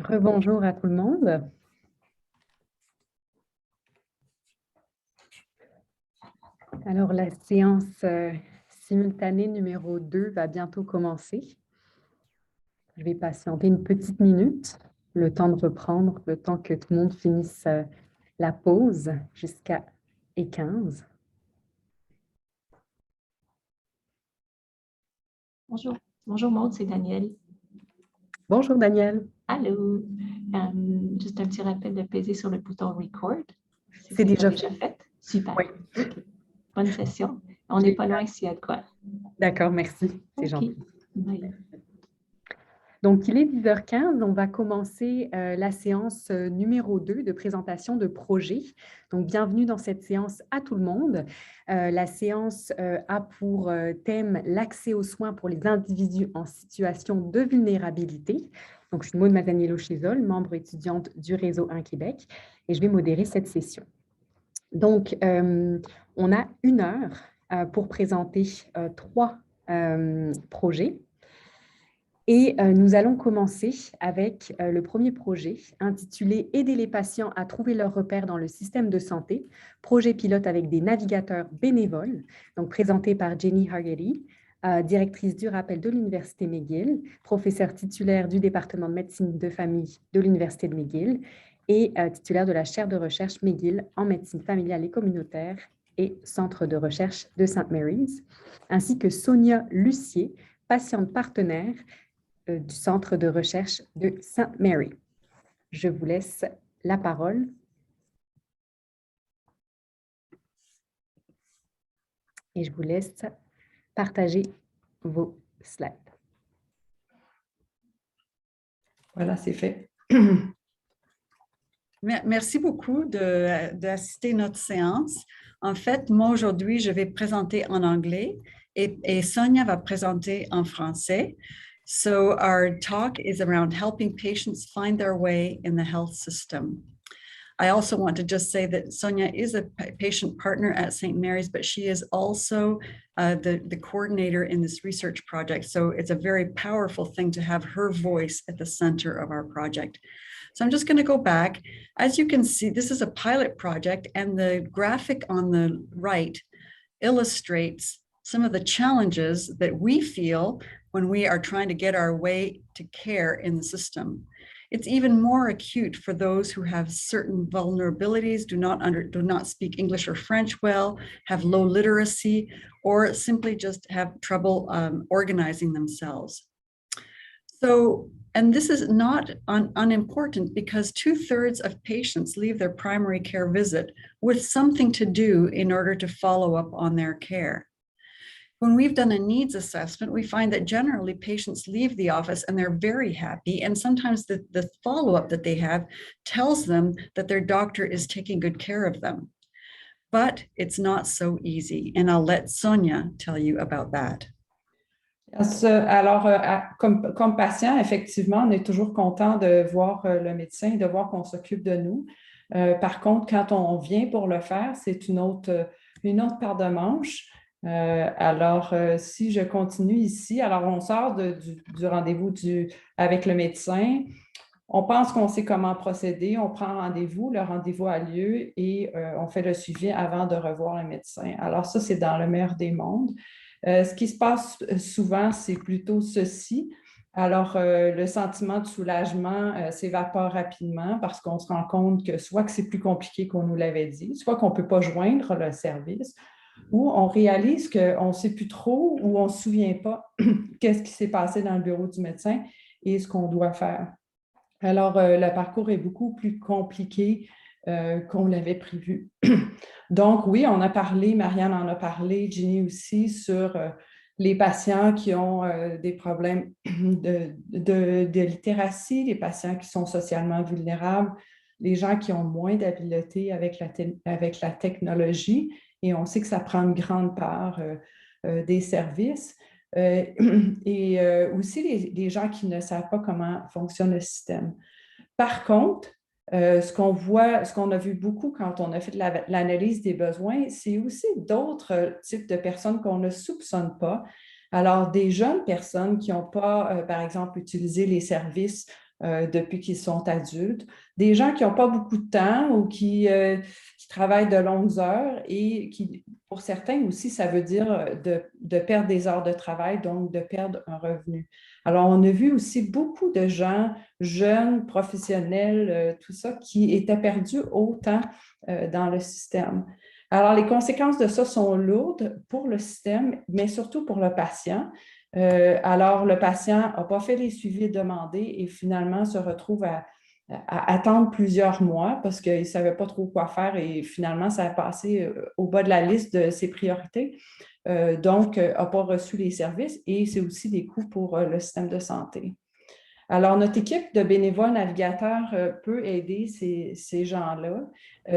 Rebonjour à tout le monde. Alors, la séance simultanée numéro 2 va bientôt commencer. Je vais patienter une petite minute, le temps de reprendre, le temps que tout le monde finisse la pause jusqu'à 15. Bonjour. Bonjour Maude, c'est Danielle. Bonjour Danielle. Allô. Juste un petit rappel de peser sur le bouton Record. C'est déjà fait. Super. Oui. Okay. Bonne session. On n'est pas loin s'il y a de quoi. D'accord, merci. C'est gentil. Bye. Donc, il est 10h15. On va commencer la séance numéro 2 de présentation de projet. Donc, bienvenue dans cette séance à tout le monde. La séance a pour thème l'accès aux soins pour les individus en situation de vulnérabilité. Donc, je suis Maude Masaniello-Chézol, membre étudiante du Réseau 1 Québec, et je vais modérer cette session. Donc, on a 1 heure pour présenter 3 projets. Et nous allons commencer avec le premier projet intitulé « Aider les patients à trouver leurs repères dans le système de santé », projet pilote avec des navigateurs bénévoles, donc présenté par Jenny Hargeri, directrice du rappel de l'Université McGill, professeure titulaire du département de médecine de famille de l'Université de McGill et titulaire de la chaire de recherche McGill en médecine familiale et communautaire et centre de recherche de St. Mary's, ainsi que Sonia Lucier, patiente partenaire du centre de recherche de St. Mary. Je vous laisse la parole. Et je vous laisse partager vos slides. Voilà, c'est fait. Merci beaucoup d'assister à notre séance. En fait, moi, aujourd'hui, je vais présenter en anglais et Sonia va présenter en français. So our talk is around helping patients find their way in the health system. I also want to just say that Sonia is a patient partner at St. Mary's, but she is also the coordinator in this research project. So it's a very powerful thing to have her voice at the center of our project. So I'm just going to go back. As you can see, this is a pilot project, and the graphic on the right illustrates some of the challenges that we feel when we are trying to get our way to care in the system. It's even more acute for those who have certain vulnerabilities, do not speak English or French well, have low literacy, or simply just have trouble organizing themselves. So, and this is not unimportant because 2/3 of patients leave their primary care visit with something to do in order to follow up on their care. When we've done a needs assessment, we find that generally patients leave the office and they're very happy. And sometimes the follow-up that they have tells them that their doctor is taking good care of them. But it's not so easy. And I'll let Sonia tell you about that. Alors, comme patient, effectivement, on est toujours content de voir le médecin, de voir qu'on s'occupe de nous. Par contre, quand on vient pour le faire, c'est une autre paire de manches. Alors, si je continue ici, alors on sort du rendez-vous avec le médecin. On pense qu'on sait comment procéder, on prend rendez-vous, le rendez-vous a lieu et on fait le suivi avant de revoir le médecin. Alors ça, c'est dans le meilleur des mondes. Ce qui se passe souvent, c'est plutôt ceci. Alors, le sentiment de soulagement s'évapore rapidement parce qu'on se rend compte que soit que c'est plus compliqué qu'on nous l'avait dit, soit qu'on ne peut pas joindre le service, ou on réalise qu'on ne sait plus trop ou on ne se souvient pas qu'est-ce qui s'est passé dans le bureau du médecin et ce qu'on doit faire. Alors, le parcours est beaucoup plus compliqué qu'on l'avait prévu. Donc, oui, on a parlé, Marianne en a parlé, Ginny aussi, sur les patients qui ont des problèmes de littératie, les patients qui sont socialement vulnérables, les gens qui ont moins d'habileté avec la technologie. Et on sait que ça prend une grande part des services. Et aussi les gens qui ne savent pas comment fonctionne le système. Par contre, ce qu'on a vu beaucoup quand on a fait l'analyse des besoins, c'est aussi d'autres types de personnes qu'on ne soupçonne pas. Alors, des jeunes personnes qui n'ont pas, par exemple, utilisé les services depuis qu'ils sont adultes, des gens qui n'ont pas beaucoup de temps ou qui travaillent de longues heures et qui, pour certains aussi, ça veut dire de perdre des heures de travail, donc de perdre un revenu. Alors, on a vu aussi beaucoup de gens jeunes, professionnels, tout ça, qui étaient perdus autant dans le système. Alors, les conséquences de ça sont lourdes pour le système, mais surtout pour le patient. Alors, le patient n'a pas fait les suivis demandés et finalement se retrouve à attendre plusieurs mois parce qu'il ne savait pas trop quoi faire et finalement, ça a passé au bas de la liste de ses priorités. Donc, n'a pas reçu les services et c'est aussi des coûts pour le système de santé. Alors, notre équipe de bénévoles navigateurs peut aider ces gens-là.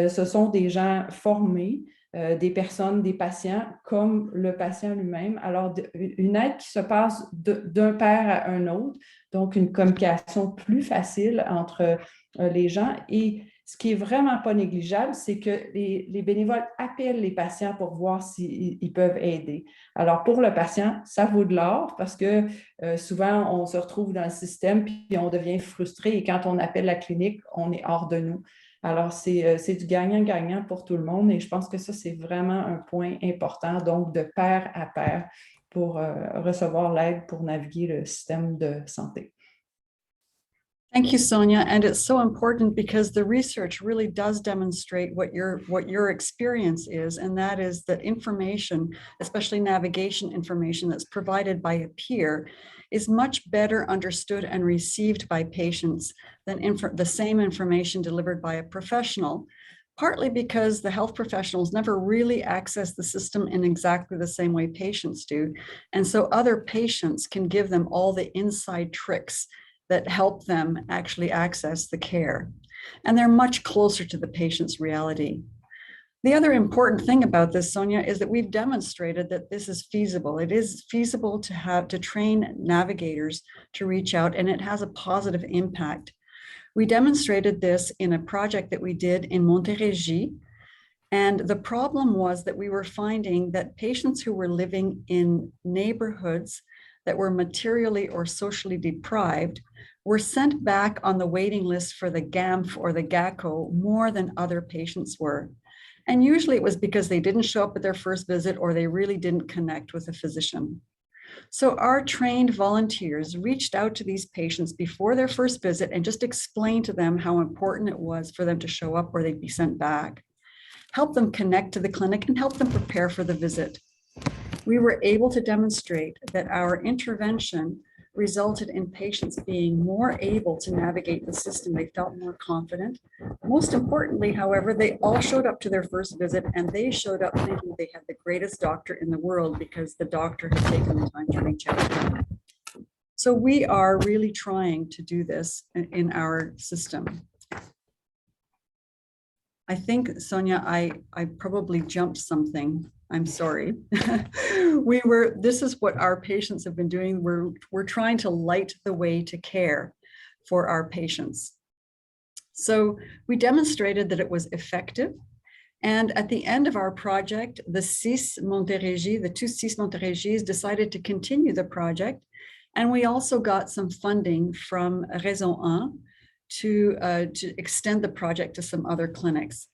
Ce sont des gens formés, des personnes, des patients, comme le patient lui-même. Alors, une aide qui se passe d'un père à un autre, donc une communication plus facile entre les gens. Et ce qui est vraiment pas négligeable, c'est que les bénévoles appellent les patients pour voir s'ils peuvent aider. Alors, pour le patient, ça vaut de l'or parce que souvent, on se retrouve dans le système puis on devient frustré et quand on appelle la clinique, on est hors de nous. Alors, c'est du gagnant-gagnant pour tout le monde et je pense que ça, c'est vraiment un point important, donc de pair à pair pour recevoir l'aide pour naviguer le système de santé. Thank you, Sonia. And it's so important because the research really does demonstrate what your experience is, and that is that information, especially navigation information that's provided by a peer, is much better understood and received by patients than the same information delivered by a professional, partly because the health professionals never really access the system in exactly the same way patients do. And so other patients can give them all the inside tricks that help them actually access the care. And they're much closer to the patient's reality. The other important thing about this, Sonia, is that we've demonstrated that this is feasible. It is feasible to train navigators to reach out, and it has a positive impact. We demonstrated this in a project that we did in Montérégie. And the problem was that we were finding that patients who were living in neighborhoods that were materially or socially deprived were sent back on the waiting list for the GAMF or the GACO more than other patients were. And usually it was because they didn't show up at their first visit or they really didn't connect with a physician. So our trained volunteers reached out to these patients before their first visit and just explained to them how important it was for them to show up or they'd be sent back, help them connect to the clinic and help them prepare for the visit. We were able to demonstrate that our intervention resulted in patients being more able to navigate the system. They felt more confident. Most importantly, however, they all showed up to their first visit and they showed up thinking they had the greatest doctor in the world because the doctor had taken the time to reach out to them. So we are really trying to do this in our system. I think, Sonia, I probably jumped something. I'm sorry. This is what our patients have been doing. We're trying to light the way to care for our patients. So we demonstrated that it was effective. And at the end of our project, the two CIS Montérégies decided to continue the project. And we also got some funding from Raison 1 to extend the project to some other clinics.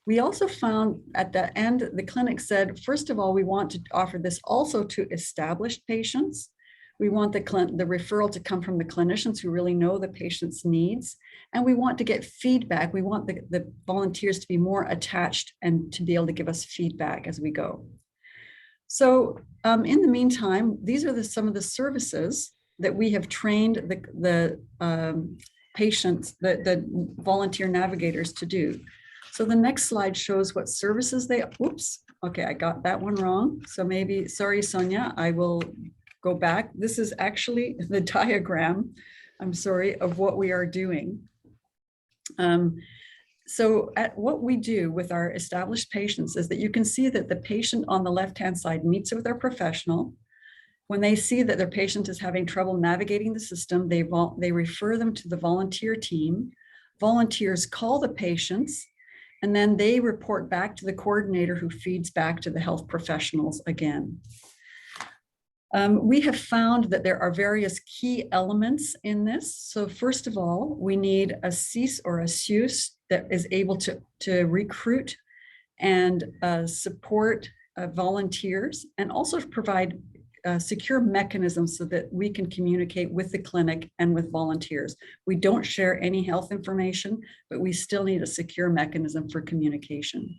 We also found at the end, the clinic said, first of all, we want to offer this also to established patients. We want the referral to come from the clinicians who really know the patient's needs. And we want to get feedback. We want the volunteers to be more attached and to be able to give us feedback as we go. So in the meantime, these are some of the services that we have trained the patients, the volunteer navigators to do. So the next slide shows what services oops, okay, I got that one wrong. So maybe, sorry, Sonia, I will go back. This is actually the diagram, I'm sorry, of what we are doing. So what we do with our established patients is that you can see that the patient on the left-hand side meets with their professional. When they see that their patient is having trouble navigating the system, they refer them to the volunteer team. Volunteers call the patients, and then they report back to the coordinator who feeds back to the health professionals again. We have found that there are various key elements in this. So first of all, we need a CIS or a SUS that is able to recruit and support volunteers, and also provide secure mechanisms so that we can communicate with the clinic and with volunteers. We don't share any health information, but we still need a secure mechanism for communication.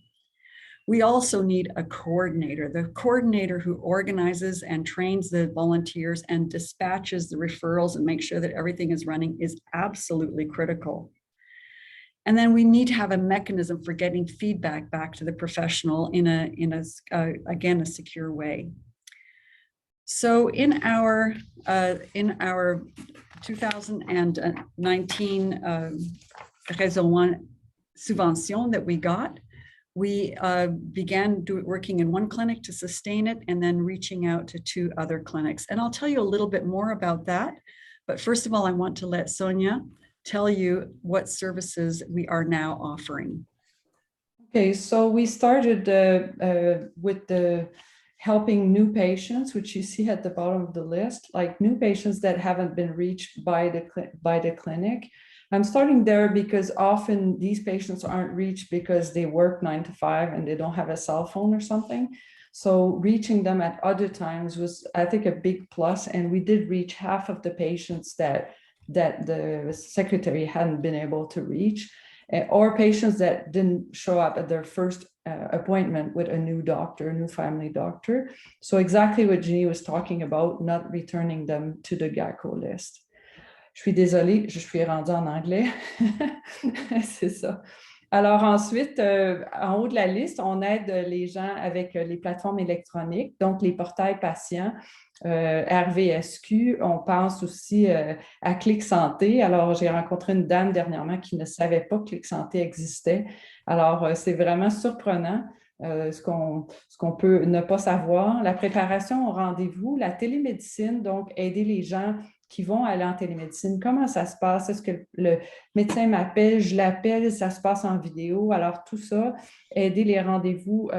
We also need a coordinator, the coordinator who organizes and trains the volunteers and dispatches the referrals and makes sure that everything is running is absolutely critical. And then we need to have a mechanism for getting feedback back to the professional in again, a secure way. So in our 2019 Réseau One subvention that we got, we began working in one clinic to sustain it and then reaching out to 2 other clinics. And I'll tell you a little bit more about that. But first of all, I want to let Sonia tell you what services we are now offering. Okay, so we started with the helping new patients, which you see at the bottom of the list, like new patients that haven't been reached by the clinic. I'm starting there because often these patients aren't reached because they work 9 to 5 and they don't have a cell phone or something. So reaching them at other times was, I think, a big plus. And we did reach half of the patients that the secretary hadn't been able to reach, or patients that didn't show up at their first appointment with a new doctor, a new family doctor. So exactly what Jenny was talking about, not returning them to the GACO list. Je suis désolée, je suis rendue en anglais. C'est ça. Alors ensuite, en haut de la liste, on aide les gens avec les plateformes électroniques, donc les portails patients, RVSQ. On pense aussi à Clic Santé. Alors, j'ai rencontré une dame dernièrement qui ne savait pas que Clic Santé existait. Alors, c'est vraiment surprenant ce qu'on peut ne pas savoir. La préparation au rendez-vous, la télémédecine, donc aider les gens qui vont aller en télémédecine. Comment ça se passe? Est-ce que le médecin m'appelle, je l'appelle, ça se passe en vidéo? Alors, tout ça, aider les rendez-vous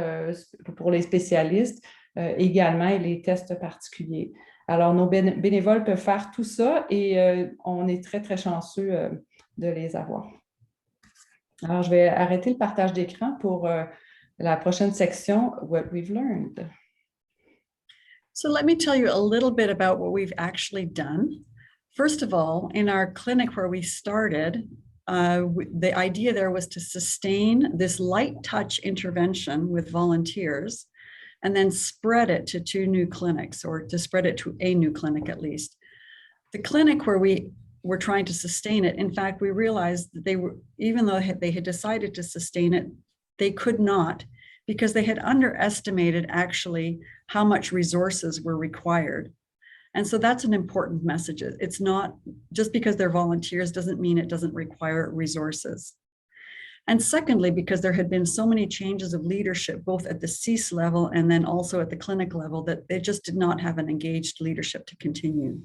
pour les spécialistes également et les tests particuliers. Alors, nos bénévoles peuvent faire tout ça et on est très, très chanceux de les avoir. Alors, je vais arrêter le partage d'écran pour la prochaine section, What We've Learned. So let me tell you a little bit about what we've actually done. First of all, in our clinic where we started, the idea there was to sustain this light touch intervention with volunteers and then spread it to 2 new clinics, or to spread it to a new clinic at least. The clinic where we were trying to sustain it, in fact, we realized that they were, even though they had decided to sustain it, they could not, because they had underestimated actually how much resources were required. And so that's an important message. It's not just because they're volunteers doesn't mean it doesn't require resources. And secondly, because there had been so many changes of leadership, both at the CIS level and then also at the clinic level, that they just did not have an engaged leadership to continue.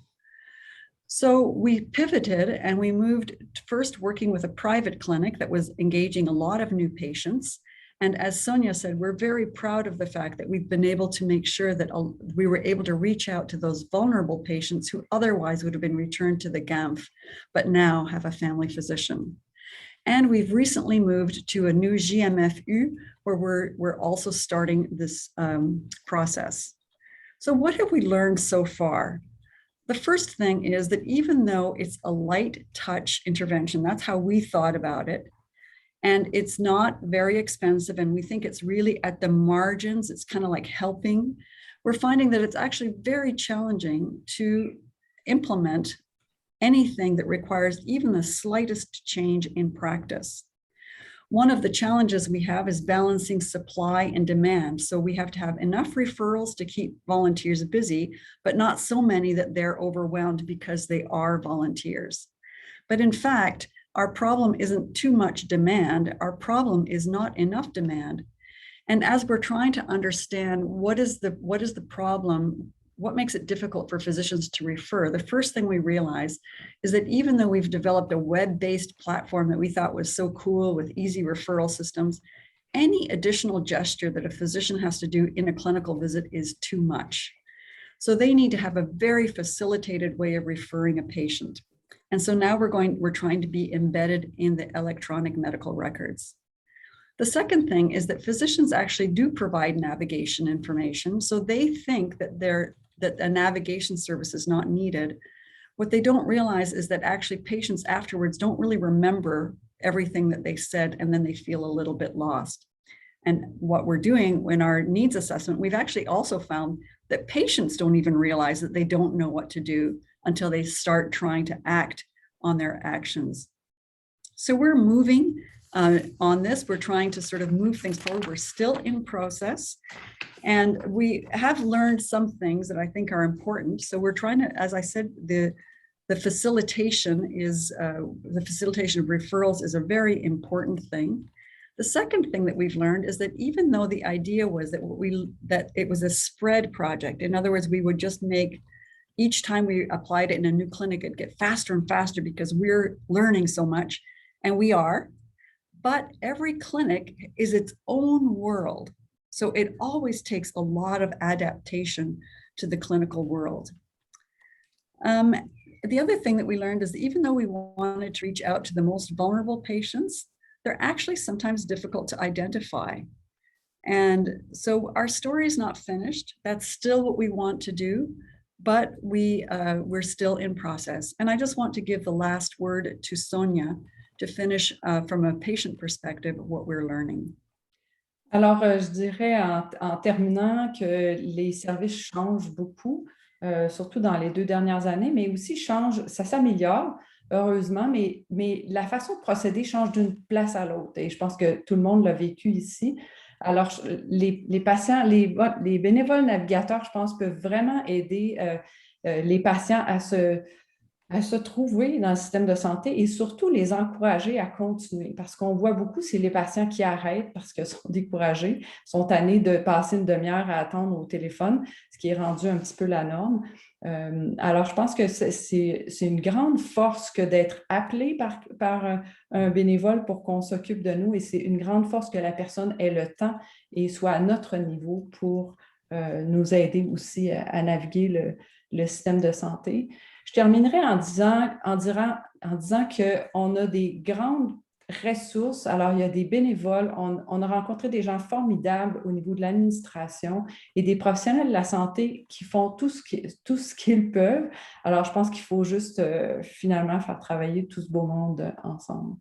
So we pivoted and we moved to first working with a private clinic that was engaging a lot of new patients. And as Sonia said, we're very proud of the fact that we've been able to make sure that we were able to reach out to those vulnerable patients who otherwise would have been returned to the GAMF, but now have a family physician. And we've recently moved to a new GMFU, where we're also starting this process. So what have we learned so far? The first thing is that even though it's a light touch intervention, that's how we thought about it, and it's not very expensive, and we think it's really at the margins, it's kind of like helping, we're finding that it's actually very challenging to implement anything that requires even the slightest change in practice. One of the challenges we have is balancing supply and demand. So we have to have enough referrals to keep volunteers busy, but not so many that they're overwhelmed because they are volunteers. But in fact, our problem isn't too much demand. Our problem is not enough demand. And as we're trying to understand what is the problem, what makes it difficult for physicians to refer, the first thing we realize is that even though we've developed a web-based platform that we thought was so cool with easy referral systems, any additional gesture that a physician has to do in a clinical visit is too much. So they need to have a very facilitated way of referring a patient. And so now we're trying to be embedded in the electronic medical records. The second thing is that physicians actually do provide navigation information. So they think that a navigation service is not needed. What they don't realize is that actually patients afterwards don't really remember everything that they said, and then they feel a little bit lost. And what we're doing in our needs assessment, we've actually also found that patients don't even realize that they don't know what to do until they start trying to act on their actions. So we're moving on this. We're trying to sort of move things forward. We're still in process, and we have learned some things that I think are important. So we're trying to, as I said, the facilitation of referrals is a very important thing. The second thing that we've learned is that even though the idea was that it was a spread project, in other words, we would just make each time we applied it in a new clinic, it'd get faster and faster because we're learning so much, and we are. But every clinic is its own world. So it always takes a lot of adaptation to the clinical world. The other thing that we learned is that even though we wanted to reach out to the most vulnerable patients, they're actually sometimes difficult to identify. And so our story is not finished. That's still what we want to do, but we're still in process. And I just want to give the last word to Sonia to finish from a patient perspective what we're learning. Alors, je dirais en terminant que les services changent beaucoup, surtout dans les 2 dernières années, mais aussi ça s'améliore, heureusement, mais la façon de procéder change d'une place à l'autre. Et je pense que tout le monde l'a vécu ici. Alors, les patients, les bénévoles navigateurs, je pense, peuvent vraiment aider les patients à se trouver dans le système de santé et surtout les encourager à continuer. Parce qu'on voit beaucoup, c'est les patients qui arrêtent parce qu'ils sont découragés, sont tannés de passer une demi-heure à attendre au téléphone, ce qui est rendu un petit peu la norme. Alors, je pense que c'est une grande force que d'être appelé par un bénévole pour qu'on s'occupe de nous, et c'est une grande force que la personne ait le temps et soit à notre niveau pour nous aider aussi à naviguer le système de santé. Je terminerai en disant qu'on a des grandes ressources. Alors, il y a des bénévoles, on a rencontré des gens formidables au niveau de l'administration et des professionnels de la santé qui font tout ce qu'ils peuvent. Alors, je pense qu'il faut juste finalement faire travailler tout ce beau monde ensemble.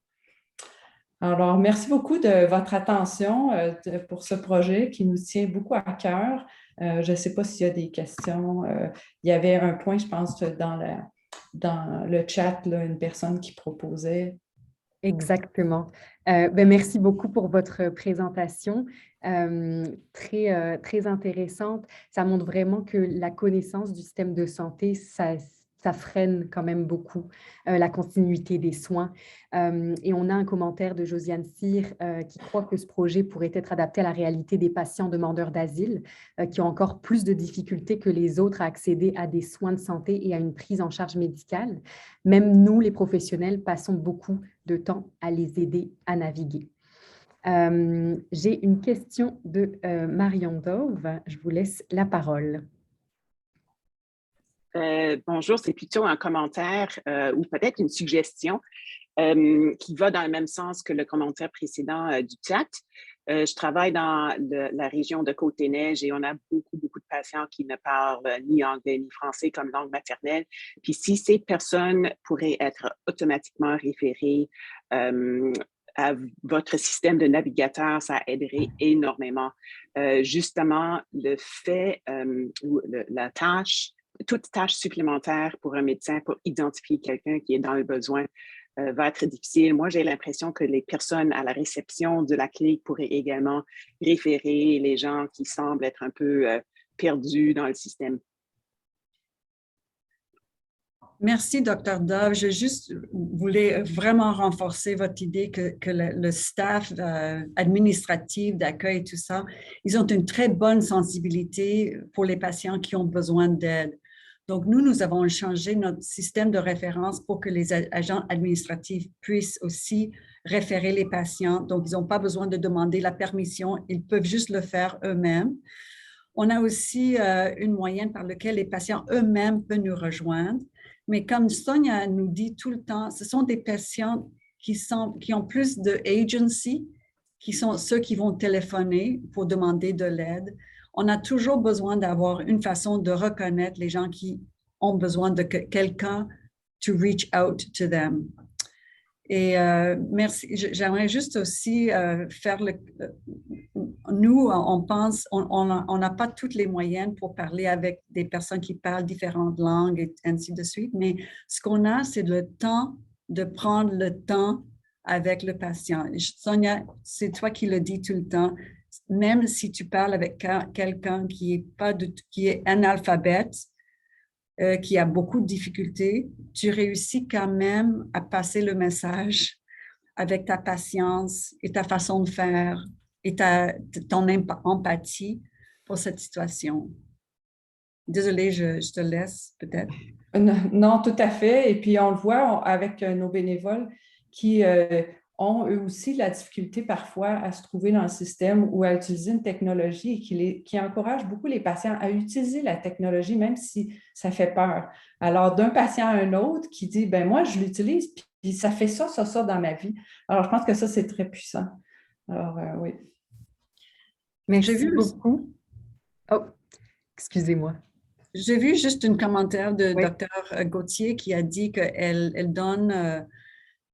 Alors, merci beaucoup de votre attention pour ce projet qui nous tient beaucoup à cœur. Je ne sais pas s'il y a des questions. Il y avait un point, je pense, dans le chat, là, une personne qui proposait. Exactement. Merci beaucoup pour votre présentation, très, très intéressante. Ça montre vraiment que la connaissance du système de santé, ça freine quand même beaucoup la continuité des soins. Et on a un commentaire de Josiane Cyr qui croit que ce projet pourrait être adapté à la réalité des patients demandeurs d'asile qui ont encore plus de difficultés que les autres à accéder à des soins de santé et à une prise en charge médicale. Même nous, les professionnels, passons beaucoup de temps à les aider à naviguer. J'ai une question de Marion Dove. Je vous laisse la parole. Bonjour, c'est plutôt un commentaire ou peut-être une suggestion qui va dans le même sens que le commentaire précédent du chat. Je travaille dans la région de Côte-des-Neiges et on a beaucoup de patients qui ne parlent ni anglais ni français comme langue maternelle. Puis si ces personnes pourraient être automatiquement référées à votre système de navigateur, ça aiderait énormément. Justement, le fait ou la tâche, toute tâche supplémentaire pour un médecin pour identifier quelqu'un qui est dans le besoin va être difficile. Moi, j'ai l'impression que les personnes à la réception de la clinique pourraient également référer les gens qui semblent être un peu perdus dans le système. Merci, Dr. Dove. Je juste voulais vraiment renforcer votre idée que le staff administratif, d'accueil et tout ça, ils ont une très bonne sensibilité pour les patients qui ont besoin d'aide. Donc, nous avons changé notre système de référence pour que les agents administratifs puissent aussi référer les patients. Donc, ils n'ont pas besoin de demander la permission, ils peuvent juste le faire eux-mêmes. On a aussi une moyenne par laquelle les patients eux-mêmes peuvent nous rejoindre. Mais comme Sonia nous dit tout le temps, ce sont des patients qui ont plus de agency, qui sont ceux qui vont téléphoner pour demander de l'aide. On a toujours besoin d'avoir une façon de reconnaître les gens qui ont besoin de quelqu'un to reach out to them. Et merci. J'aimerais juste aussi faire nous, on pense, on n'a pas tous les moyens pour parler avec des personnes qui parlent différentes langues et ainsi de suite, mais ce qu'on a, c'est le temps de prendre le temps avec le patient. Sonia, c'est toi qui le dis tout le temps. Même si tu parles avec quelqu'un qui est analphabète, qui a beaucoup de difficultés, tu réussis quand même à passer le message avec ta patience et ta façon de faire et ton empathie pour cette situation. Désolée, je te laisse peut-être. Non, tout à fait. Et puis, on le voit avec nos bénévoles qui ont eux aussi la difficulté parfois à se trouver dans le système ou à utiliser une technologie et qui encourage beaucoup les patients à utiliser la technologie, même si ça fait peur. Alors, d'un patient à un autre qui dit, ben moi, je l'utilise, puis ça fait ça dans ma vie. Alors, je pense que ça, c'est très puissant. Alors, oui. Merci beaucoup. Oh, excusez-moi. J'ai vu juste un commentaire de Dr. Gauthier qui a dit qu'elle donne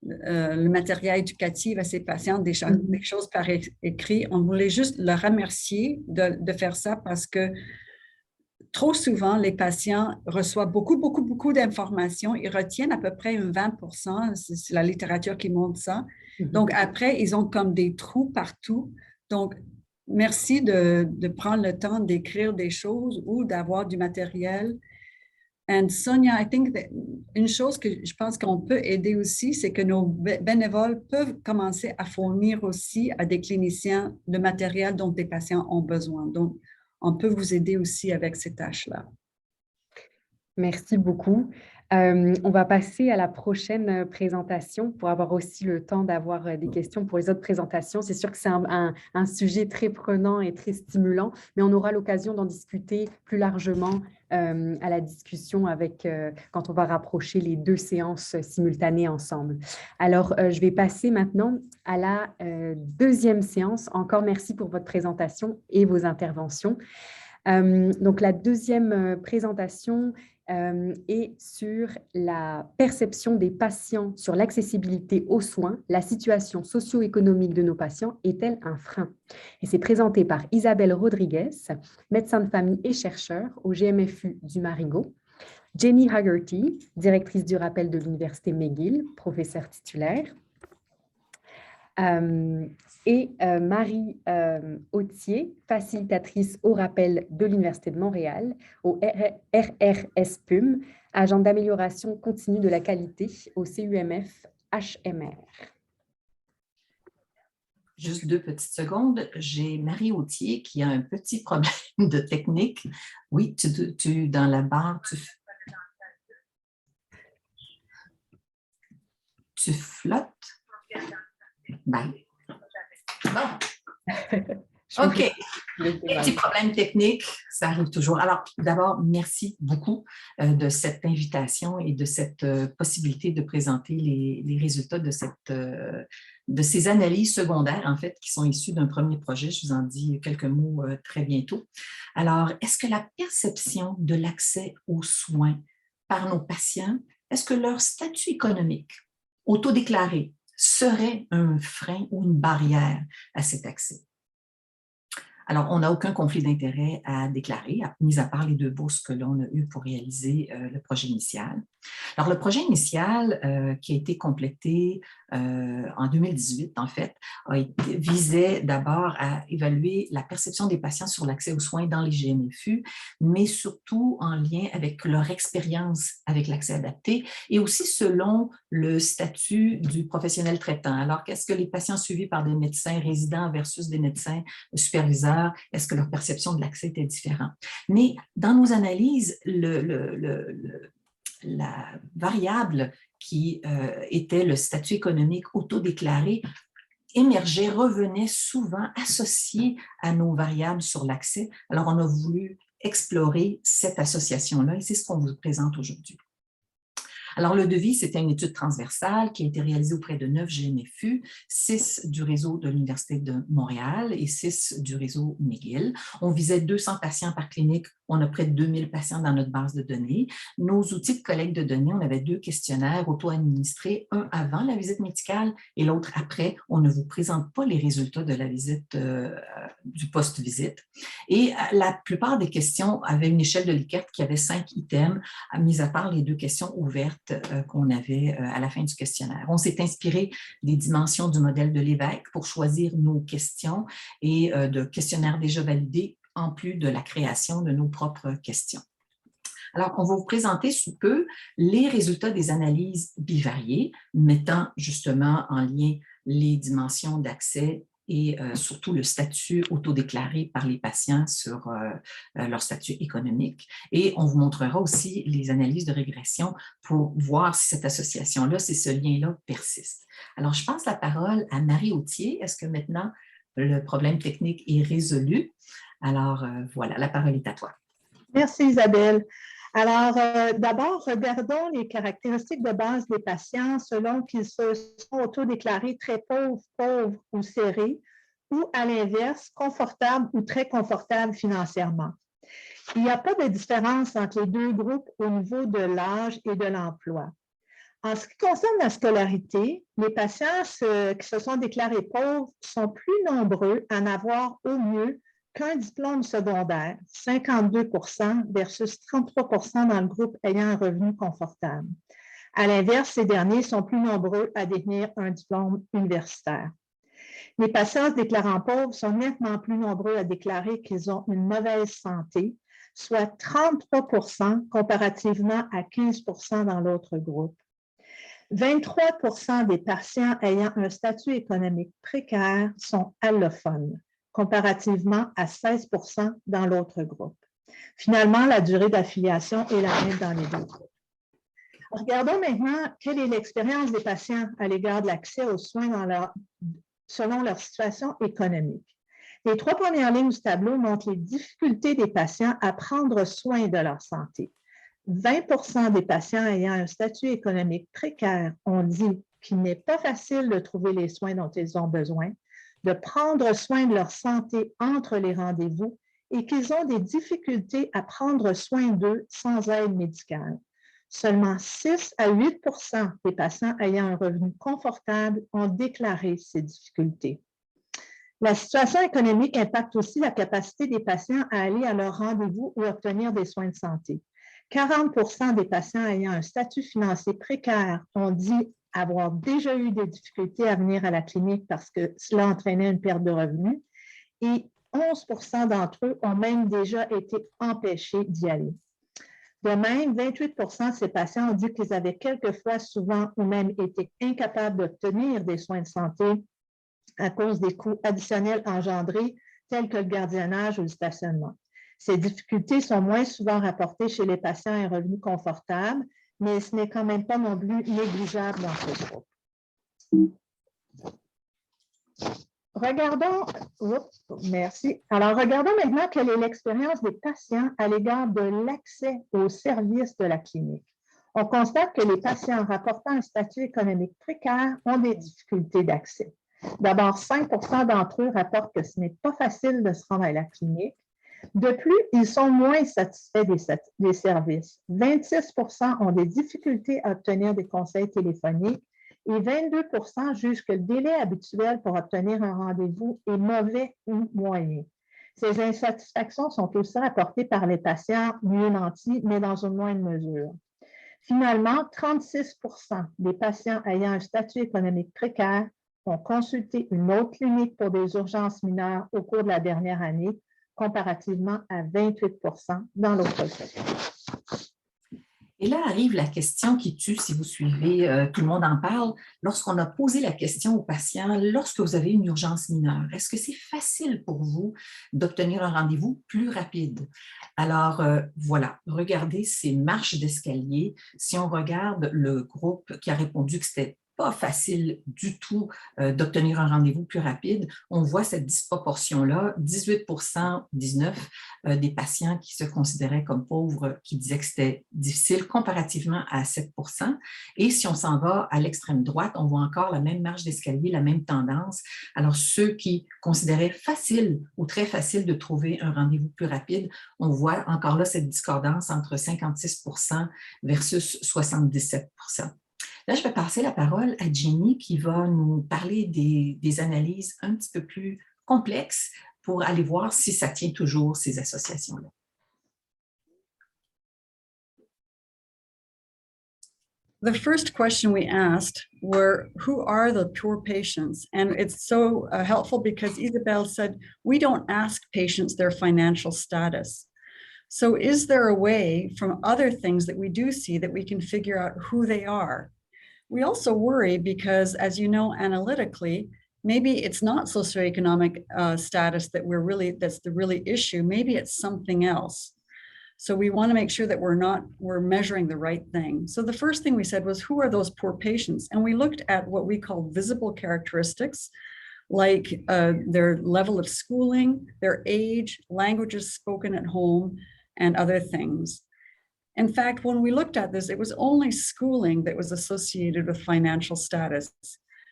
le matériel éducatif à ses patients, des choses par écrit. On voulait juste le remercier de faire ça parce que trop souvent, les patients reçoivent beaucoup d'informations. Ils retiennent à peu près 20%, c'est la littérature qui montre ça. Donc, après, ils ont comme des trous partout. Donc, merci de prendre le temps d'écrire des choses ou d'avoir du matériel. Et Sonia, une chose que je pense qu'on peut aider aussi, c'est que nos bénévoles peuvent commencer à fournir aussi à des cliniciens le matériel dont les patients ont besoin. Donc, on peut vous aider aussi avec ces tâches-là. Merci beaucoup. On va passer à la prochaine présentation pour avoir aussi le temps d'avoir des questions pour les autres présentations. C'est sûr que c'est un sujet très prenant et très stimulant, mais on aura l'occasion d'en discuter plus largement à la discussion quand on va rapprocher les deux séances simultanées ensemble. Alors, je vais passer maintenant à la deuxième séance. Encore merci pour votre présentation et vos interventions. Donc, la deuxième présentation est sur la perception des patients sur l'accessibilité aux soins. La situation socio-économique de nos patients est-elle un frein? Et c'est présenté par Isabelle Rodriguez, médecin de famille et chercheur au GMFU du Marigot, Jenny Haggerty, directrice du rappel de l'Université McGill, professeure titulaire, et Marie Autier, facilitatrice au rappel de l'Université de Montréal, au RRSPUM, agent d'amélioration continue de la qualité au CUMF HMR. Juste 2 petites secondes. J'ai Marie Autier qui a un petit problème de technique. Oui, tu dans la barre, tu flottes. Bye. OK. Les petits problèmes techniques, ça arrive toujours. Alors, d'abord, merci beaucoup de cette invitation et de cette possibilité de présenter les résultats de ces analyses secondaires, en fait, qui sont issues d'un premier projet. Je vous en dis quelques mots très bientôt. Alors, est-ce que la perception de l'accès aux soins par nos patients, est-ce que leur statut économique autodéclaré serait un frein ou une barrière à cet accès? Alors, on n'a aucun conflit d'intérêt à déclarer, mis à part les 2 bourses que l'on a eues pour réaliser le projet initial. Alors, le projet initial qui a été complété en 2018, en fait, visait d'abord à évaluer la perception des patients sur l'accès aux soins dans les GMFU, mais surtout en lien avec leur expérience avec l'accès adapté et aussi selon le statut du professionnel traitant. Alors, qu'est-ce que les patients suivis par des médecins résidents versus des médecins superviseurs, est-ce que leur perception de l'accès était différente? Mais dans nos analyses, la variable qui était le statut économique autodéclaré émergeait, revenait souvent associée à nos variables sur l'accès. Alors, on a voulu explorer cette association-là et c'est ce qu'on vous présente aujourd'hui. Alors, le devis, c'était une étude transversale qui a été réalisée auprès de 9 GMFU, 6 du réseau de l'Université de Montréal et 6 du réseau McGill. On visait 200 patients par clinique. On a près de 2000 patients dans notre base de données. Nos outils de collecte de données, on avait 2 questionnaires auto-administrés, un avant la visite médicale et l'autre après. On ne vous présente pas les résultats de la visite du post-visite. Et la plupart des questions avaient une échelle de Likert qui avait 5 items, mis à part les 2 questions ouvertes qu'on avait à la fin du questionnaire. On s'est inspiré des dimensions du modèle de Lévesque pour choisir nos questions et de questionnaires déjà validés, en plus de la création de nos propres questions. Alors, on va vous présenter sous peu les résultats des analyses bivariées, mettant justement en lien les dimensions d'accès et surtout le statut autodéclaré par les patients sur leur statut économique. Et on vous montrera aussi les analyses de régression pour voir si cette association-là, si ce lien-là persiste. Alors, je passe la parole à Marie Authier. Est-ce que maintenant le problème technique est résolu? Alors, voilà, la parole est à toi. Merci Isabelle. Alors, d'abord, regardons les caractéristiques de base des patients selon qu'ils se sont autodéclarés très pauvres, pauvres ou serrés, ou à l'inverse, confortables ou très confortables financièrement. Il n'y a pas de différence entre les 2 groupes au niveau de l'âge et de l'emploi. En ce qui concerne la scolarité, les patients qui se sont déclarés pauvres sont plus nombreux à n'avoir au mieux qu'un diplôme secondaire, 52 versus 33 dans le groupe ayant un revenu confortable. À l'inverse, ces derniers sont plus nombreux à détenir un diplôme universitaire. Les patients se déclarant pauvres sont nettement plus nombreux à déclarer qu'ils ont une mauvaise santé, soit 33 comparativement à 15 dans l'autre groupe. 23 des patients ayant un statut économique précaire sont allophones, comparativement à 16 dans l'autre groupe. Finalement, la durée d'affiliation est la même dans les 2 groupes. Regardons maintenant quelle est l'expérience des patients à l'égard de l'accès aux soins selon leur situation économique. Les 3 premières lignes du tableau montrent les difficultés des patients à prendre soin de leur santé. 20 des patients ayant un statut économique précaire ont dit qu'il n'est pas facile de trouver les soins dont ils ont besoin, de prendre soin de leur santé entre les rendez-vous et qu'ils ont des difficultés à prendre soin d'eux sans aide médicale. Seulement 6 à 8 des patients ayant un revenu confortable ont déclaré ces difficultés. La situation économique impacte aussi la capacité des patients à aller à leur rendez-vous ou obtenir des soins de santé. 40 des patients ayant un statut financier précaire ont dit avoir déjà eu des difficultés à venir à la clinique parce que cela entraînait une perte de revenus et 11 d'entre eux ont même déjà été empêchés d'y aller. De même, 28 de ces patients ont dit qu'ils avaient quelquefois, souvent ou même été incapables d'obtenir des soins de santé à cause des coûts additionnels engendrés, tels que le gardiennage ou le stationnement. Ces difficultés sont moins souvent rapportées chez les patients à un revenu confortable, mais ce n'est quand même pas non plus négligeable dans ce groupe. Regardons, merci. Alors, regardons maintenant quelle est l'expérience des patients à l'égard de l'accès aux services de la clinique. On constate que les patients rapportant un statut économique précaire ont des difficultés d'accès. D'abord, 5 d'entre eux rapportent que ce n'est pas facile de se rendre à la clinique. De plus, ils sont moins satisfaits des services. 26 ont des difficultés à obtenir des conseils téléphoniques et 22 jugent que le délai habituel pour obtenir un rendez-vous est mauvais ou moyen. Ces insatisfactions sont aussi rapportées par les patients mieux nantis, mais dans une moindre mesure. Finalement, 36 des patients ayant un statut économique précaire ont consulté une autre clinique pour des urgences mineures au cours de la dernière année, comparativement à 28 dans l'autre cas. Et là arrive la question qui tue, si vous suivez, tout le monde en parle, lorsqu'on a posé la question aux patients, lorsque vous avez une urgence mineure, est-ce que c'est facile pour vous d'obtenir un rendez-vous plus rapide? Alors, voilà, regardez ces marches d'escalier. Si on regarde le groupe qui a répondu que c'était pas facile du tout d'obtenir un rendez-vous plus rapide, on voit cette disproportion-là, 18 19 des patients qui se considéraient comme pauvres, qui disaient que c'était difficile comparativement à 7 Et si on s'en va à l'extrême droite, on voit encore la même marche d'escalier, la même tendance. Alors, ceux qui considéraient facile ou très facile de trouver un rendez-vous plus rapide, on voit encore là cette discordance entre 56 versus 77 Là, je vais passer la parole à Jenny qui va nous parler des analyses un petit peu plus complexes pour aller voir si ça tient toujours ces associations-là. The first question we asked were, who are the poor patients? And it's so helpful because Isabel said, we don't ask patients their financial status. So is there a way from other things that we do see that we can figure out who they are? We also worry because, as you know, analytically, maybe it's not socioeconomic status that's the really issue. Maybe it's something else. So we want to make sure that we're measuring the right thing. So the first thing we said was, who are those poor patients? And we looked at what we call visible characteristics, like their level of schooling, their age, languages spoken at home, and other things. In fact, when we looked at this, it was only schooling that was associated with financial status.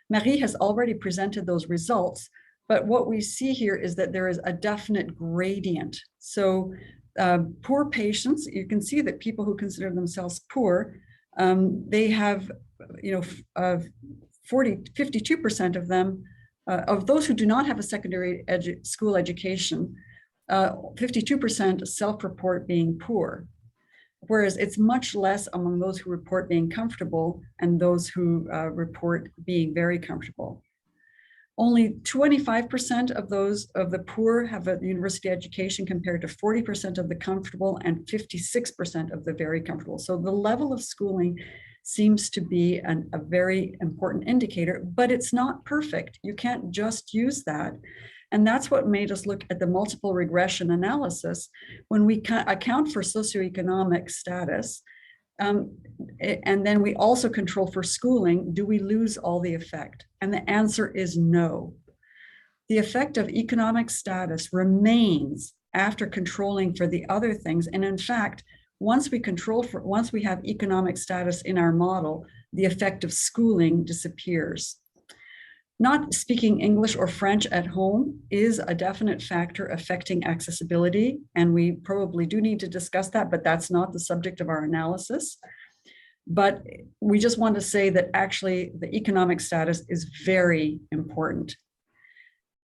Marie has already presented those results, but what we see here is that there is a definite gradient. So poor patients, you can see that people who consider themselves poor, they have, 52% of them, of those who do not have a secondary school education, 52% self-report being poor. Whereas it's much less among those who report being comfortable and those who report being very comfortable. Only 25% of the poor have a university education compared to 40% of the comfortable and 56% of the very comfortable. So the level of schooling seems to be a very important indicator, but it's not perfect. You can't just use that. And that's what made us look at the multiple regression analysis when we account for socioeconomic status. And then we also control for schooling. Do we lose all the effect? And the answer is no. The effect of economic status remains after controlling for the other things. And in fact, once we have economic status in our model, the effect of schooling disappears. Not speaking English or French at home is a definite factor affecting accessibility, and we probably do need to discuss that, but that's not the subject of our analysis. But we just want to say that actually the economic status is very important.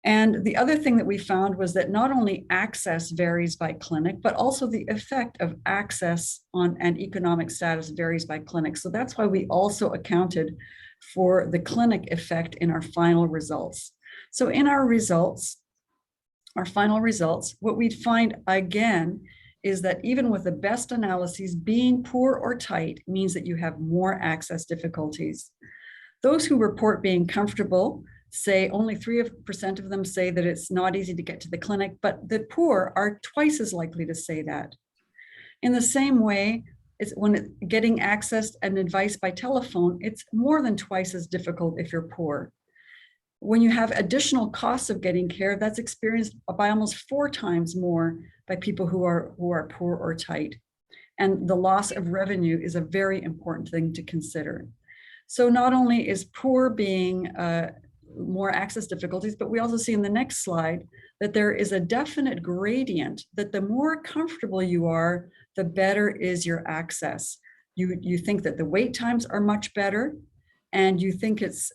And the other thing that we found was that not only access varies by clinic, but also the effect of access on and economic status varies by clinic. So that's why we also accounted for the clinic effect in our final results. So in our final results, what we'd find again is that even with the best analyses, being poor or tight means that you have more access difficulties. Those who report being comfortable say only 3% of them say that it's not easy to get to the clinic, but the poor are twice as likely to say that. In the same way, getting access and advice by telephone, it's more than twice as difficult if you're poor. when you have additional costs of getting care, that's experienced by almost 4 times more by people who are poor or tight. And the loss of revenue is a very important thing to consider. So not only is poor being more access difficulties, but we also see in the next slide that there is a definite gradient, that the more comfortable you are, the better is your access. You think that the wait times are much better, and you think it's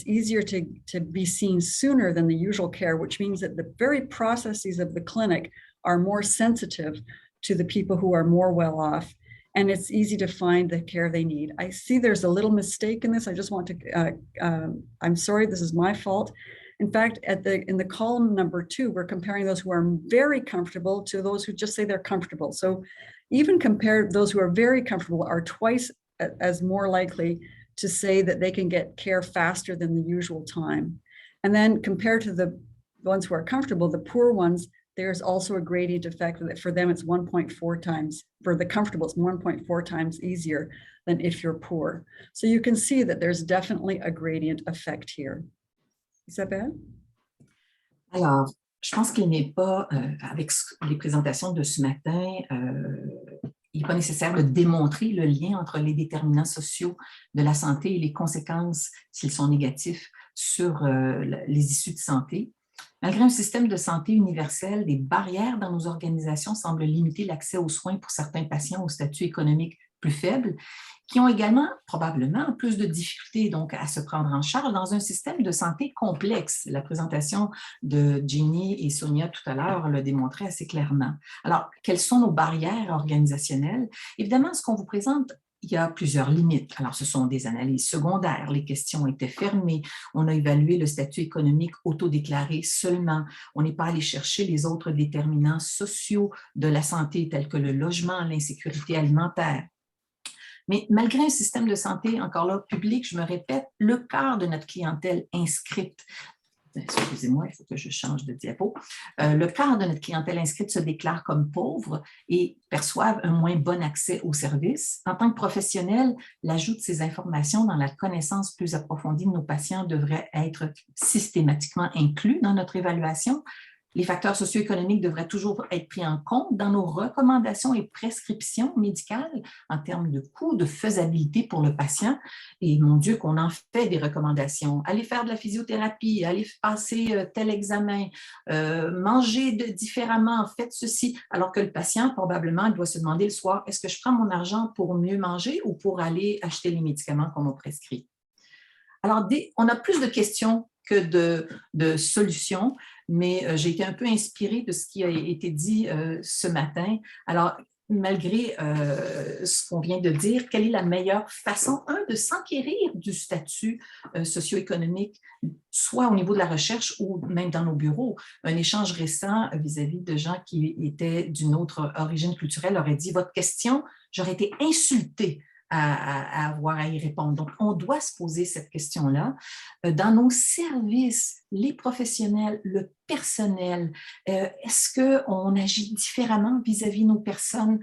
easier to be seen sooner than the usual care, which means that the very processes of the clinic are more sensitive to the people who are more well off, and it's easy to find the care they need. I see there's a little mistake in this. I just want to, I'm sorry, this is my fault. In fact, in the column number 2, we're comparing those who are very comfortable to those who just say they're comfortable. So even compared, those who are very comfortable are twice as more likely to say that they can get care faster than the usual time. And then compared to the ones who are comfortable, the poor ones, there's also a gradient effect that for them it's 1.4 times, for the comfortable it's 1.4 times easier than if you're poor. So you can see that there's definitely a gradient effect here. Isabelle? Alors, je pense qu'il n'est pas, avec les présentations de ce matin, il n'est pas nécessaire de démontrer le lien entre les déterminants sociaux de la santé et les conséquences, s'ils sont négatifs, sur les issues de santé. Malgré un système de santé universel, des barrières dans nos organisations semblent limiter l'accès aux soins pour certains patients au statut économique plus faible, qui ont également probablement plus de difficultés donc, à se prendre en charge dans un système de santé complexe. La présentation de Ginny et Sonia tout à l'heure le démontrait assez clairement. Alors, quelles sont nos barrières organisationnelles? Évidemment, ce qu'on vous présente, il y a plusieurs limites. Alors, ce sont des analyses secondaires, les questions étaient fermées, on a évalué le statut économique autodéclaré seulement, on n'est pas allé chercher les autres déterminants sociaux de la santé tels que le logement, l'insécurité alimentaire. Mais malgré un système de santé, encore là, public, je me répète, le quart de notre clientèle inscrite, excusez-moi, il faut que je change de diapo, le quart de notre clientèle inscrite se déclare comme pauvre et perçoivent un moins bon accès aux services. En tant que professionnel, l'ajout de ces informations dans la connaissance plus approfondie de nos patients devrait être systématiquement inclus dans notre évaluation. Les facteurs socio-économiques devraient toujours être pris en compte dans nos recommandations et prescriptions médicales en termes de coûts, de faisabilité pour le patient. Et mon Dieu, qu'on en fait des recommandations. Allez faire de la physiothérapie, allez passer tel examen, manger différemment, faites ceci. Alors que le patient, probablement, il doit se demander le soir, est-ce que je prends mon argent pour mieux manger ou pour aller acheter les médicaments qu'on m'a prescrits? Alors, on a plus de questions que de solutions, mais j'ai été un peu inspirée de ce qui a été dit ce matin. Alors, malgré ce qu'on vient de dire, quelle est la meilleure façon, de s'enquérir du statut socio-économique, soit au niveau de la recherche ou même dans nos bureaux? Un échange récent vis-à-vis de gens qui étaient d'une autre origine culturelle aurait dit « Votre question, j'aurais été insultée à avoir à y répondre. » Donc, on doit se poser cette question-là. Dans nos services, les professionnels, le personnel, est-ce qu'on agit différemment vis-à-vis de nos personnes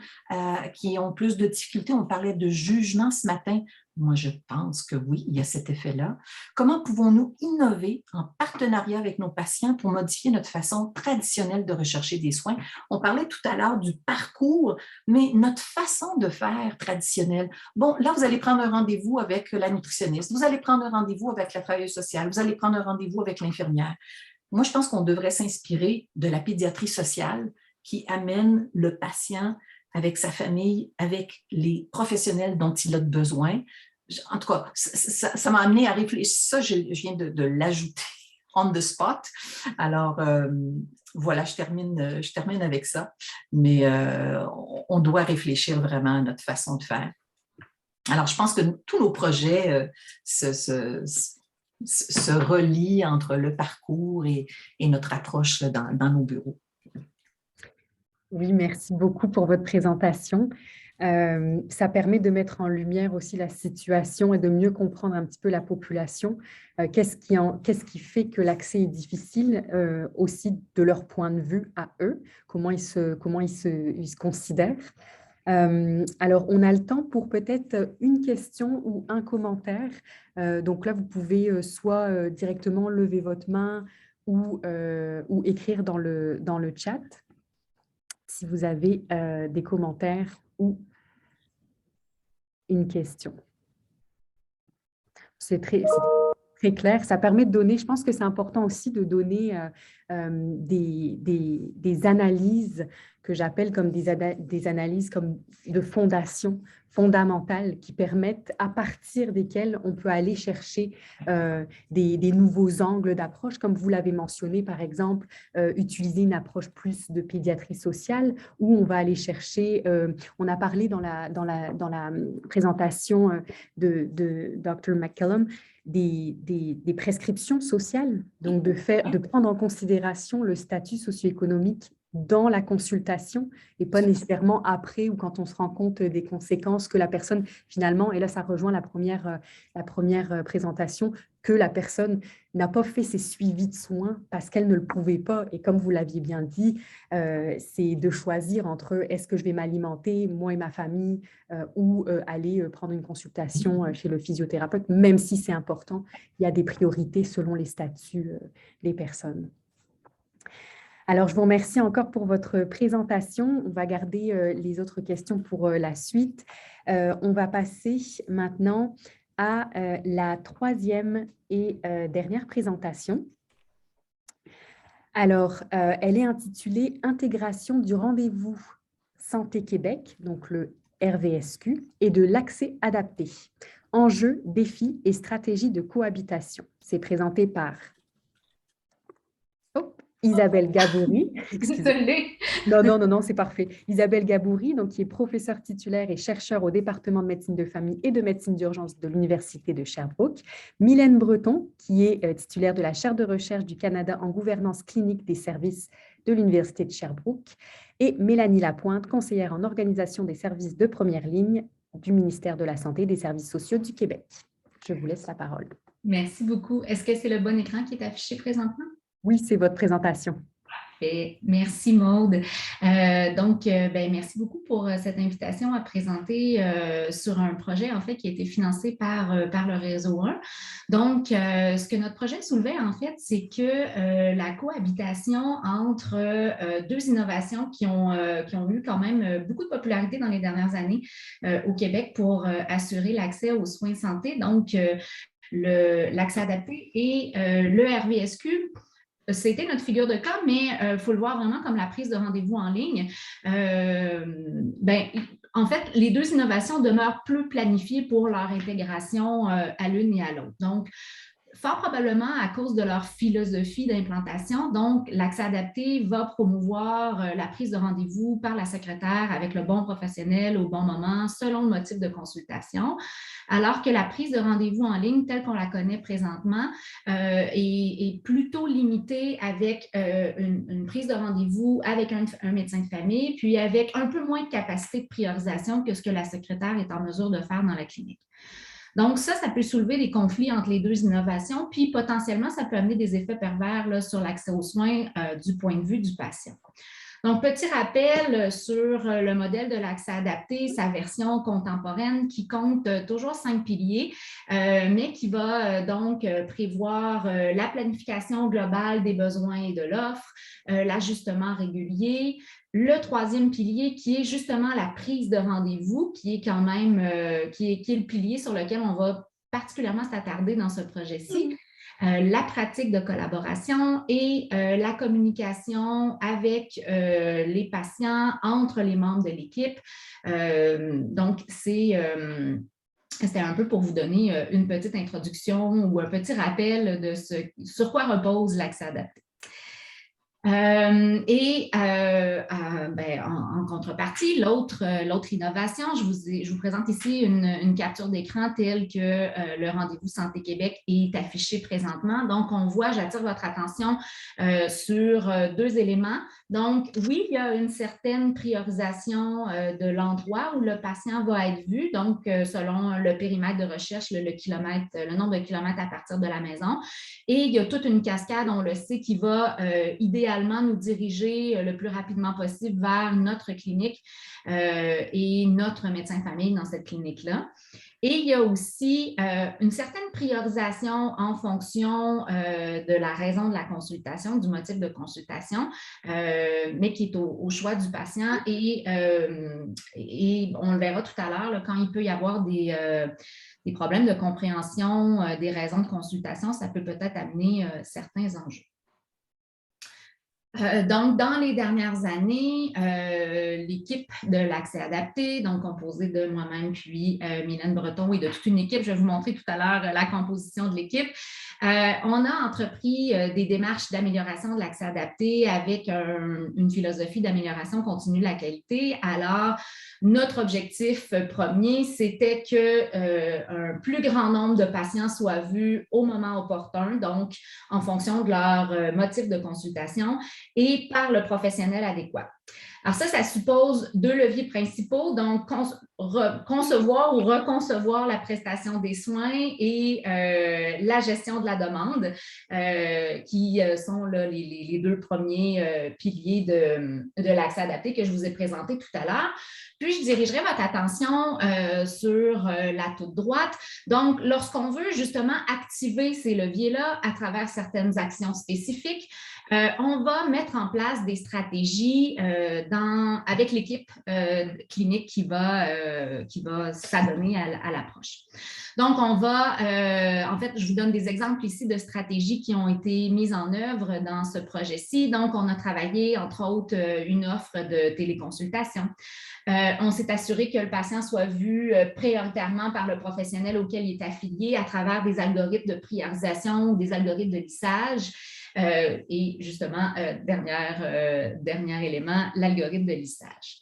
qui ont plus de difficultés? On parlait de jugement ce matin. Moi, je pense que oui, il y a cet effet-là. Comment pouvons-nous innover en partenariat avec nos patients pour modifier notre façon traditionnelle de rechercher des soins? On parlait tout à l'heure du parcours, mais notre façon de faire traditionnelle. Bon, là, vous allez prendre un rendez-vous avec la nutritionniste, vous allez prendre un rendez-vous avec la travailleuse sociale, vous allez prendre un rendez-vous avec l'infirmière. Moi, je pense qu'on devrait s'inspirer de la pédiatrie sociale qui amène le patient avec sa famille, avec les professionnels dont il a besoin. En tout cas, ça m'a amené à réfléchir. Ça, je viens de l'ajouter on the spot. Alors, voilà, je termine avec ça. Mais on doit réfléchir vraiment à notre façon de faire. Alors, je pense que tous nos projets se relient entre le parcours et notre approche dans nos bureaux. Oui, merci beaucoup pour votre présentation. Ça permet de mettre en lumière aussi la situation et de mieux comprendre un petit peu la population. Qu'est-ce qui fait que l'accès est difficile aussi de leur point de vue à eux, comment ils se considèrent. Alors, on a le temps pour peut-être une question ou un commentaire. Donc là, vous pouvez soit directement lever votre main ou écrire dans le chat si vous avez des commentaires ou une question. C'est très clair. Ça permet de donner, je pense que c'est important aussi de donner des analyses que j'appelle comme des analyses comme de fondation, fondamentales, qui permettent, à partir desquelles on peut aller chercher des nouveaux angles d'approche, comme vous l'avez mentionné, par exemple, utiliser une approche plus de pédiatrie sociale, où on va aller chercher, on a parlé dans la présentation de Dr. McCallum, des prescriptions sociales, donc de prendre en considération le statut socio-économique dans la consultation et pas nécessairement après ou quand on se rend compte des conséquences que la personne finalement, et là ça rejoint la première présentation, que la personne n'a pas fait ses suivis de soins parce qu'elle ne le pouvait pas. Et comme vous l'aviez bien dit, c'est de choisir entre est-ce que je vais m'alimenter, moi et ma famille, ou aller prendre une consultation chez le physiothérapeute, même si c'est important, il y a des priorités selon les statuts des personnes. Alors, je vous remercie encore pour votre présentation. On va garder les autres questions pour la suite. On va passer maintenant à la troisième et dernière présentation. Alors, elle est intitulée « Intégration du rendez-vous Santé Québec », donc le RVSQ, et de l'accès adapté. Enjeux, défis et stratégies de cohabitation. C'est présenté par Isabelle Gaboury. Désolée. Non, c'est parfait. Isabelle Gaboury, donc, qui est professeure titulaire et chercheur au département de médecine de famille et de médecine d'urgence de l'Université de Sherbrooke. Mylène Breton, qui est titulaire de la chaire de recherche du Canada en gouvernance clinique des services de l'Université de Sherbrooke. Et Mélanie Lapointe, conseillère en organisation des services de première ligne du ministère de la Santé et des Services sociaux du Québec. Je vous laisse la parole. Merci beaucoup. Est-ce que c'est le bon écran qui est affiché présentement? Oui, c'est votre présentation. Parfait. Merci Maude. Merci beaucoup pour cette invitation à présenter sur un projet en fait qui a été financé par le Réseau 1. Donc, ce que notre projet soulevait en fait, c'est que la cohabitation entre deux innovations qui ont eu quand même beaucoup de popularité dans les dernières années au Québec pour assurer l'accès aux soins de santé, donc l'accès adapté et le RVSQ. C'était notre figure de cas, mais il faut le voir vraiment comme la prise de rendez-vous en ligne. En fait, les deux innovations demeurent peu planifiées pour leur intégration à l'une et à l'autre. Donc, fort probablement à cause de leur philosophie d'implantation. Donc, l'accès adapté va promouvoir la prise de rendez-vous par la secrétaire avec le bon professionnel au bon moment, selon le motif de consultation, alors que la prise de rendez-vous en ligne, telle qu'on la connaît présentement, est plutôt limitée avec une prise de rendez-vous avec un médecin de famille, puis avec un peu moins de capacité de priorisation que ce que la secrétaire est en mesure de faire dans la clinique. Donc, ça peut soulever des conflits entre les deux innovations, puis potentiellement, ça peut amener des effets pervers là, sur l'accès aux soins du point de vue du patient. Donc, petit rappel sur le modèle de l'accès adapté, sa version contemporaine qui compte toujours 5 piliers, mais qui va donc prévoir la planification globale des besoins et de l'offre, l'ajustement régulier, le troisième pilier qui est justement la prise de rendez-vous, qui est quand même qui est le pilier sur lequel on va particulièrement s'attarder dans ce projet-ci. La pratique de collaboration et la communication avec les patients entre les membres de l'équipe. Donc, c'était un peu pour vous donner une petite introduction ou un petit rappel de ce sur quoi repose l'accès adapté. En contrepartie, l'autre innovation, je vous présente ici une capture d'écran telle que le Rendez-vous Santé Québec est affiché présentement. Donc, on voit, j'attire votre attention sur deux éléments. Donc, oui, il y a une certaine priorisation de l'endroit où le patient va être vu, donc selon le périmètre de recherche, le nombre de kilomètres à partir de la maison. Et il y a toute une cascade, on le sait, qui va idéalement idéalement nous diriger le plus rapidement possible vers notre clinique et notre médecin de famille dans cette clinique-là. Et il y a aussi une certaine priorisation en fonction de la raison de la consultation, du motif de consultation, mais qui est au choix du patient. Et on le verra tout à l'heure, quand il peut y avoir des problèmes de compréhension des raisons de consultation, ça peut peut-être amener certains enjeux. Donc, dans les dernières années, l'équipe de l'accès adapté, donc composée de moi-même puis Mylène Breton et de toute une équipe, je vais vous montrer tout à l'heure la composition de l'équipe, on a entrepris des démarches d'amélioration de l'accès adapté avec une philosophie d'amélioration continue de la qualité. Alors, notre objectif premier, c'était qu'un plus grand nombre de patients soient vus au moment opportun, donc en fonction de leur motif de consultation, et par le professionnel adéquat. Alors ça suppose deux leviers principaux, donc concevoir ou reconcevoir la prestation des soins et la gestion de la demande, qui sont là, les deux premiers piliers de l'accès adapté que je vous ai présenté tout à l'heure. Puis, je dirigerai votre attention sur la toute droite. Donc, lorsqu'on veut justement activer ces leviers-là à travers certaines actions spécifiques, on va mettre en place des stratégies avec l'équipe clinique qui va s'adonner à l'approche. Donc, on va, en fait, je vous donne des exemples ici de stratégies qui ont été mises en œuvre dans ce projet-ci. Donc, on a travaillé, entre autres, une offre de téléconsultation. On s'est assuré que le patient soit vu prioritairement par le professionnel auquel il est affilié à travers des algorithmes de priorisation ou des algorithmes de lissage. Et justement, dernier élément, l'algorithme de lissage.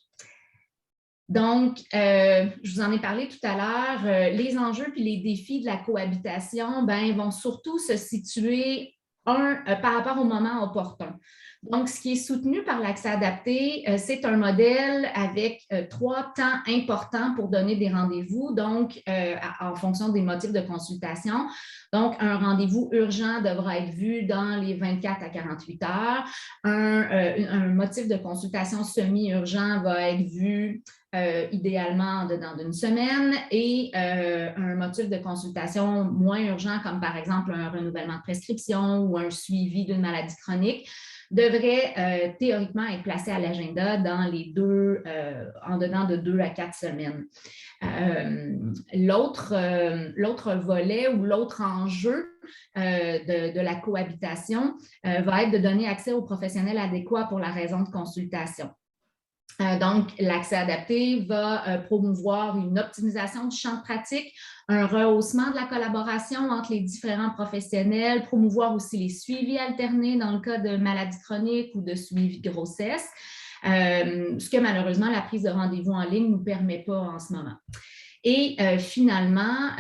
Donc, je vous en ai parlé tout à l'heure, les enjeux puis les défis de la cohabitation vont surtout se situer par rapport au moment opportun. Donc, ce qui est soutenu par l'accès adapté, c'est un modèle avec 3 temps importants pour donner des rendez-vous, donc en fonction des motifs de consultation. Donc, un rendez-vous urgent devra être vu dans les 24 à 48 heures. Un motif de consultation semi-urgent va être vu idéalement dedans d'une semaine et un motif de consultation moins urgent, comme par exemple un renouvellement de prescription ou un suivi d'une maladie chronique, devrait théoriquement être placé à l'agenda dans en dedans de 2 à 4 semaines. L'autre volet ou l'autre enjeu de la cohabitation va être de donner accès aux professionnels adéquats pour la raison de consultation. Donc, l'accès adapté va promouvoir une optimisation du champ de pratique, un rehaussement de la collaboration entre les différents professionnels, promouvoir aussi les suivis alternés dans le cas de maladies chroniques ou de suivi de grossesse, ce que malheureusement la prise de rendez-vous en ligne ne nous permet pas en ce moment. Et finalement,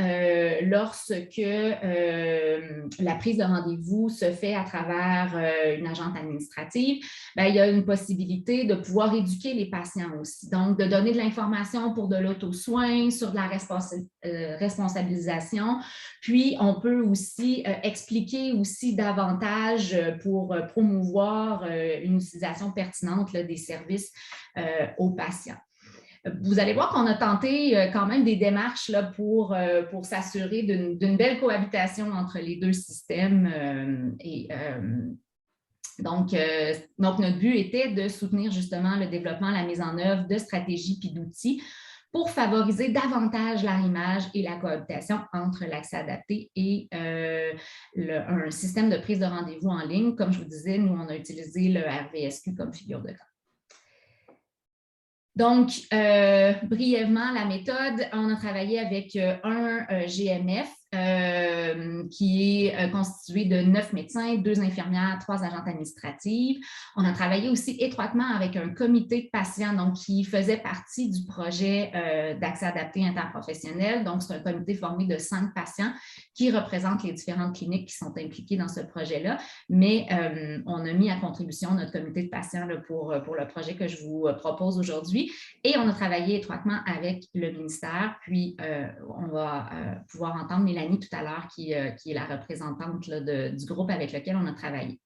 lorsque la prise de rendez-vous se fait à travers une agente administrative, il y a une possibilité de pouvoir éduquer les patients aussi. Donc, de donner de l'information pour de l'auto-soin, sur de la responsabilisation. Puis, on peut aussi expliquer aussi davantage pour promouvoir une utilisation pertinente des services aux patients. Vous allez voir qu'on a tenté quand même des démarches là, pour s'assurer d'une belle cohabitation entre les deux systèmes. Donc, notre but était de soutenir justement le développement, la mise en œuvre de stratégies puis d'outils pour favoriser davantage l'arrimage et la cohabitation entre l'accès adapté et un système de prise de rendez-vous en ligne. Comme je vous disais, nous, on a utilisé le RVSQ comme figure de cas. Donc, brièvement, la méthode, on a travaillé avec un GMF qui est constitué de 9 médecins, 2 infirmières, 3 agentes administratives. On a travaillé aussi étroitement avec un comité de patients donc, qui faisait partie du projet d'accès adapté interprofessionnel. Donc, c'est un comité formé de 5 patients qui représentent les différentes cliniques qui sont impliquées dans ce projet-là. Mais on a mis à contribution notre comité de patients là, pour le projet que je vous propose aujourd'hui. Et on a travaillé étroitement avec le ministère. Puis, on va pouvoir entendre Mélanie tout à l'heure, qui est la représentante là, du groupe avec lequel on a travaillé.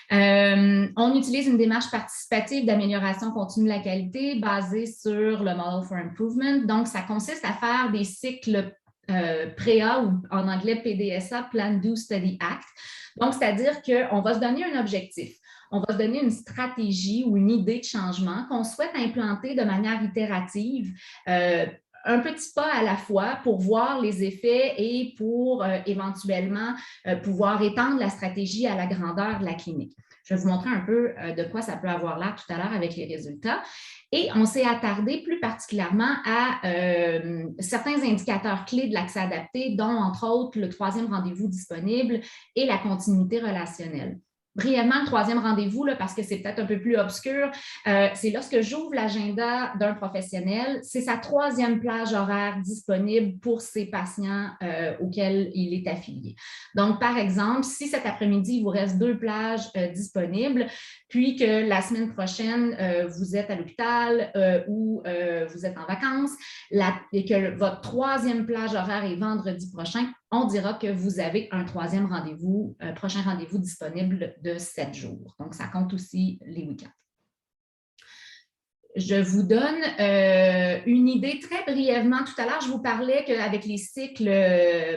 On utilise une démarche participative d'amélioration continue de la qualité basée sur le Model for Improvement. Donc, ça consiste à faire des cycles PREA ou en anglais PDSA, Plan, Do, Study, Act. Donc, c'est-à-dire qu'on va se donner un objectif. On va se donner une stratégie ou une idée de changement qu'on souhaite implanter de manière itérative, un petit pas à la fois pour voir les effets et pour éventuellement pouvoir étendre la stratégie à la grandeur de la clinique. Je vais vous montrer un peu de quoi ça peut avoir l'air tout à l'heure avec les résultats. Et on s'est attardé plus particulièrement à certains indicateurs clés de l'accès adapté, dont entre autres le 3e rendez-vous disponible et la continuité relationnelle. Brièvement, le 3e rendez-vous, là, parce que c'est peut-être un peu plus obscur, c'est lorsque j'ouvre l'agenda d'un professionnel, c'est sa 3e plage horaire disponible pour ses patients auxquels il est affilié. Donc, par exemple, si cet après-midi, il vous reste 2 plages disponibles, puis que la semaine prochaine, vous êtes à l'hôpital ou vous êtes en vacances et que votre 3e plage horaire est vendredi prochain, on dira que vous avez un 3e rendez-vous, prochain rendez-vous disponible de 7 jours. Donc, ça compte aussi les week-ends. Je vous donne une idée très brièvement. Tout à l'heure, je vous parlais qu'avec les cycles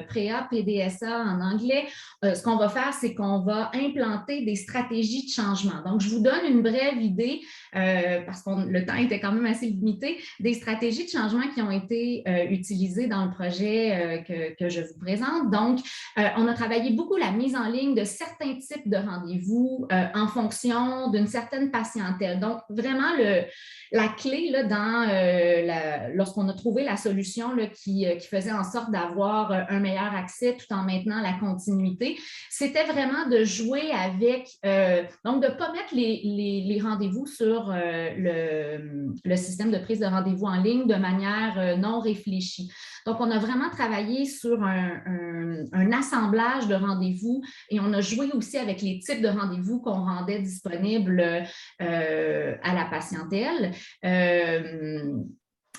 PREA, PDSA en anglais, ce qu'on va faire, c'est qu'on va implanter des stratégies de changement. Donc, je vous donne une brève idée, parce que le temps était quand même assez limité, des stratégies de changement qui ont été utilisées dans le projet que je vous présente. Donc, on a travaillé beaucoup la mise en ligne de certains types de rendez-vous en fonction d'une certaine patientèle. Donc, vraiment, la clé là, lorsqu'on a trouvé la solution là, qui faisait en sorte d'avoir un meilleur accès tout en maintenant la continuité, c'était vraiment de jouer avec, donc de ne pas mettre les rendez-vous sur le système de prise de rendez-vous en ligne de manière non réfléchie. Donc, on a vraiment travaillé sur un assemblage de rendez-vous et on a joué aussi avec les types de rendez-vous qu'on rendait disponibles à la patientèle.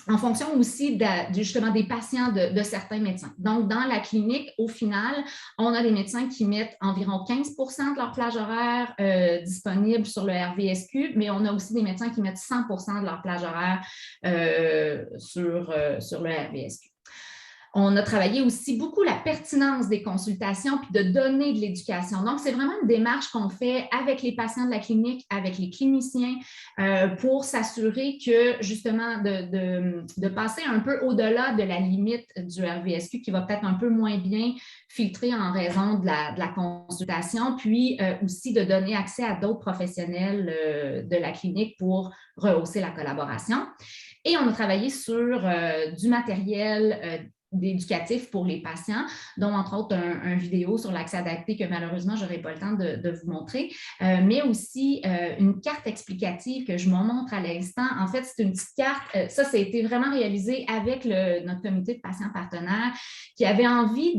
En fonction aussi justement des patients de certains médecins. Donc, dans la clinique, au final, on a des médecins qui mettent environ 15% de leur plage horaire disponible sur le RVSQ, mais on a aussi des médecins qui mettent 100% de leur plage horaire sur le RVSQ. On a travaillé aussi beaucoup la pertinence des consultations puis de donner de l'éducation. Donc, c'est vraiment une démarche qu'on fait avec les patients de la clinique, avec les cliniciens pour s'assurer que, justement, de passer un peu au-delà de la limite du RVSQ qui va peut-être un peu moins bien filtrer en raison de la consultation, puis aussi de donner accès à d'autres professionnels de la clinique pour rehausser la collaboration. Et on a travaillé sur du matériel éducatif pour les patients, dont entre autres un vidéo sur l'accès adapté que malheureusement, je n'aurai pas le temps de vous montrer, mais aussi une carte explicative que je vous montre à l'instant. En fait, c'est une petite carte, ça a été vraiment réalisé avec notre comité de patients partenaires qui avait envie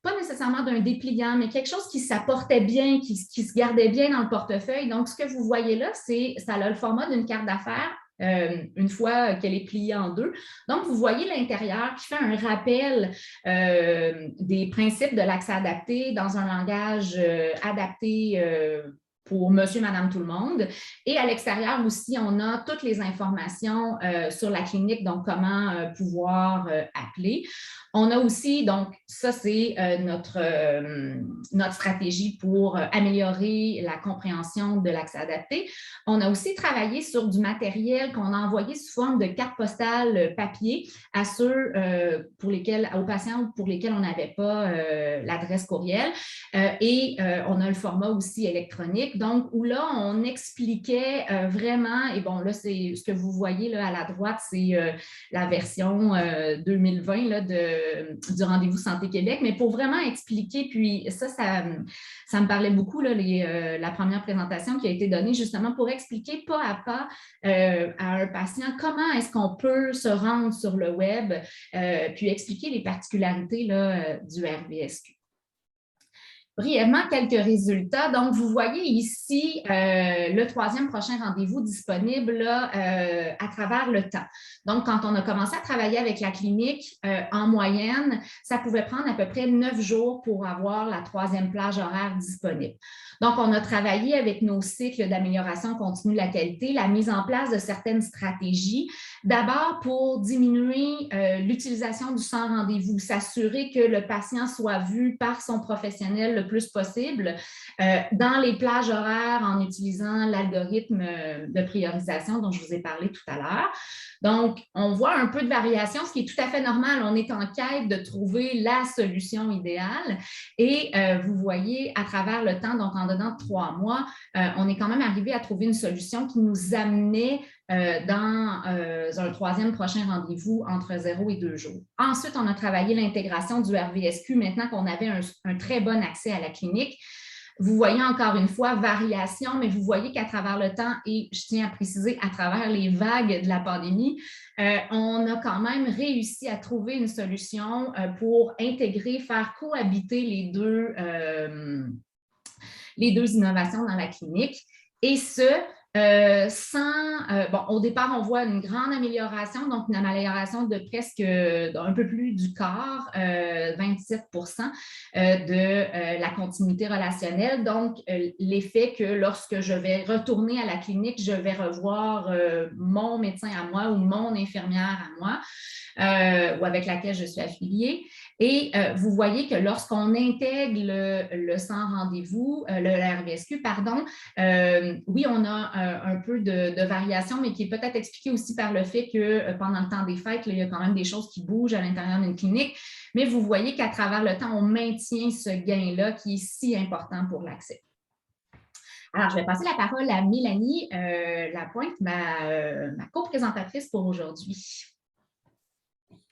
pas nécessairement d'un dépliant, mais quelque chose qui s'apportait bien, qui se gardait bien dans le portefeuille. Donc, ce que vous voyez là, ça a le format d'une carte d'affaires une fois qu'elle est pliée en 2. Donc, vous voyez l'intérieur qui fait un rappel des principes de l'accès adapté dans un langage adapté pour monsieur, madame, tout le monde. Et à l'extérieur aussi, on a toutes les informations sur la clinique, donc comment pouvoir appeler. On a aussi, donc ça c'est notre stratégie pour améliorer la compréhension de l'accès adapté. On a aussi travaillé sur du matériel qu'on a envoyé sous forme de carte postale papier à ceux aux patients pour lesquels on n'avait pas l'adresse courriel. Et on a le format aussi électronique, donc où là, on expliquait vraiment, et bon, là, c'est ce que vous voyez là, à la droite, c'est la version 2020 là, du Rendez-vous Santé Québec, mais pour vraiment expliquer, puis ça me parlait beaucoup, là, la première présentation qui a été donnée justement pour expliquer pas à pas à un patient comment est-ce qu'on peut se rendre sur le web, puis expliquer les particularités là, du RVSQ. brièvement quelques résultats. Donc, vous voyez ici le 3e prochain rendez-vous disponible là, à travers le temps. Donc, quand on a commencé à travailler avec la clinique, en moyenne, ça pouvait prendre à peu près 9 jours pour avoir la 3e plage horaire disponible. Donc, on a travaillé avec nos cycles d'amélioration continue de la qualité, la mise en place de certaines stratégies. D'abord, pour diminuer l'utilisation du sans rendez-vous, s'assurer que le patient soit vu par son professionnel le plus possible dans les plages horaires en utilisant l'algorithme de priorisation dont je vous ai parlé tout à l'heure. Donc, on voit un peu de variation, ce qui est tout à fait normal. On est en quête de trouver la solution idéale et vous voyez à travers le temps, donc en dedans de 3 mois, on est quand même arrivé à trouver une solution qui nous amenait dans un 3e prochain rendez-vous entre 0 et 2 jours. Ensuite, on a travaillé l'intégration du RVSQ maintenant qu'on avait un très bon accès à la clinique. Vous voyez encore une fois variation, mais vous voyez qu'à travers le temps, et je tiens à préciser, à travers les vagues de la pandémie, on a quand même réussi à trouver une solution pour intégrer, faire cohabiter les deux innovations dans la clinique. Et ce, au départ, on voit une grande amélioration, donc une amélioration de presque un peu plus du quart, 27% de la continuité relationnelle. Donc, l'effet que lorsque je vais retourner à la clinique, je vais revoir mon médecin à moi ou mon infirmière à moi ou avec laquelle je suis affiliée. Et vous voyez que lorsqu'on intègre le sans rendez-vous, le RVSQ, pardon, oui, on a un peu de variation, mais qui est peut-être expliqué aussi par le fait que pendant le temps des fêtes, là, il y a quand même des choses qui bougent à l'intérieur d'une clinique. Mais vous voyez qu'à travers le temps, on maintient ce gain-là qui est si important pour l'accès. Alors, je vais passer la parole à Mélanie Lapointe, ma co-présentatrice pour aujourd'hui.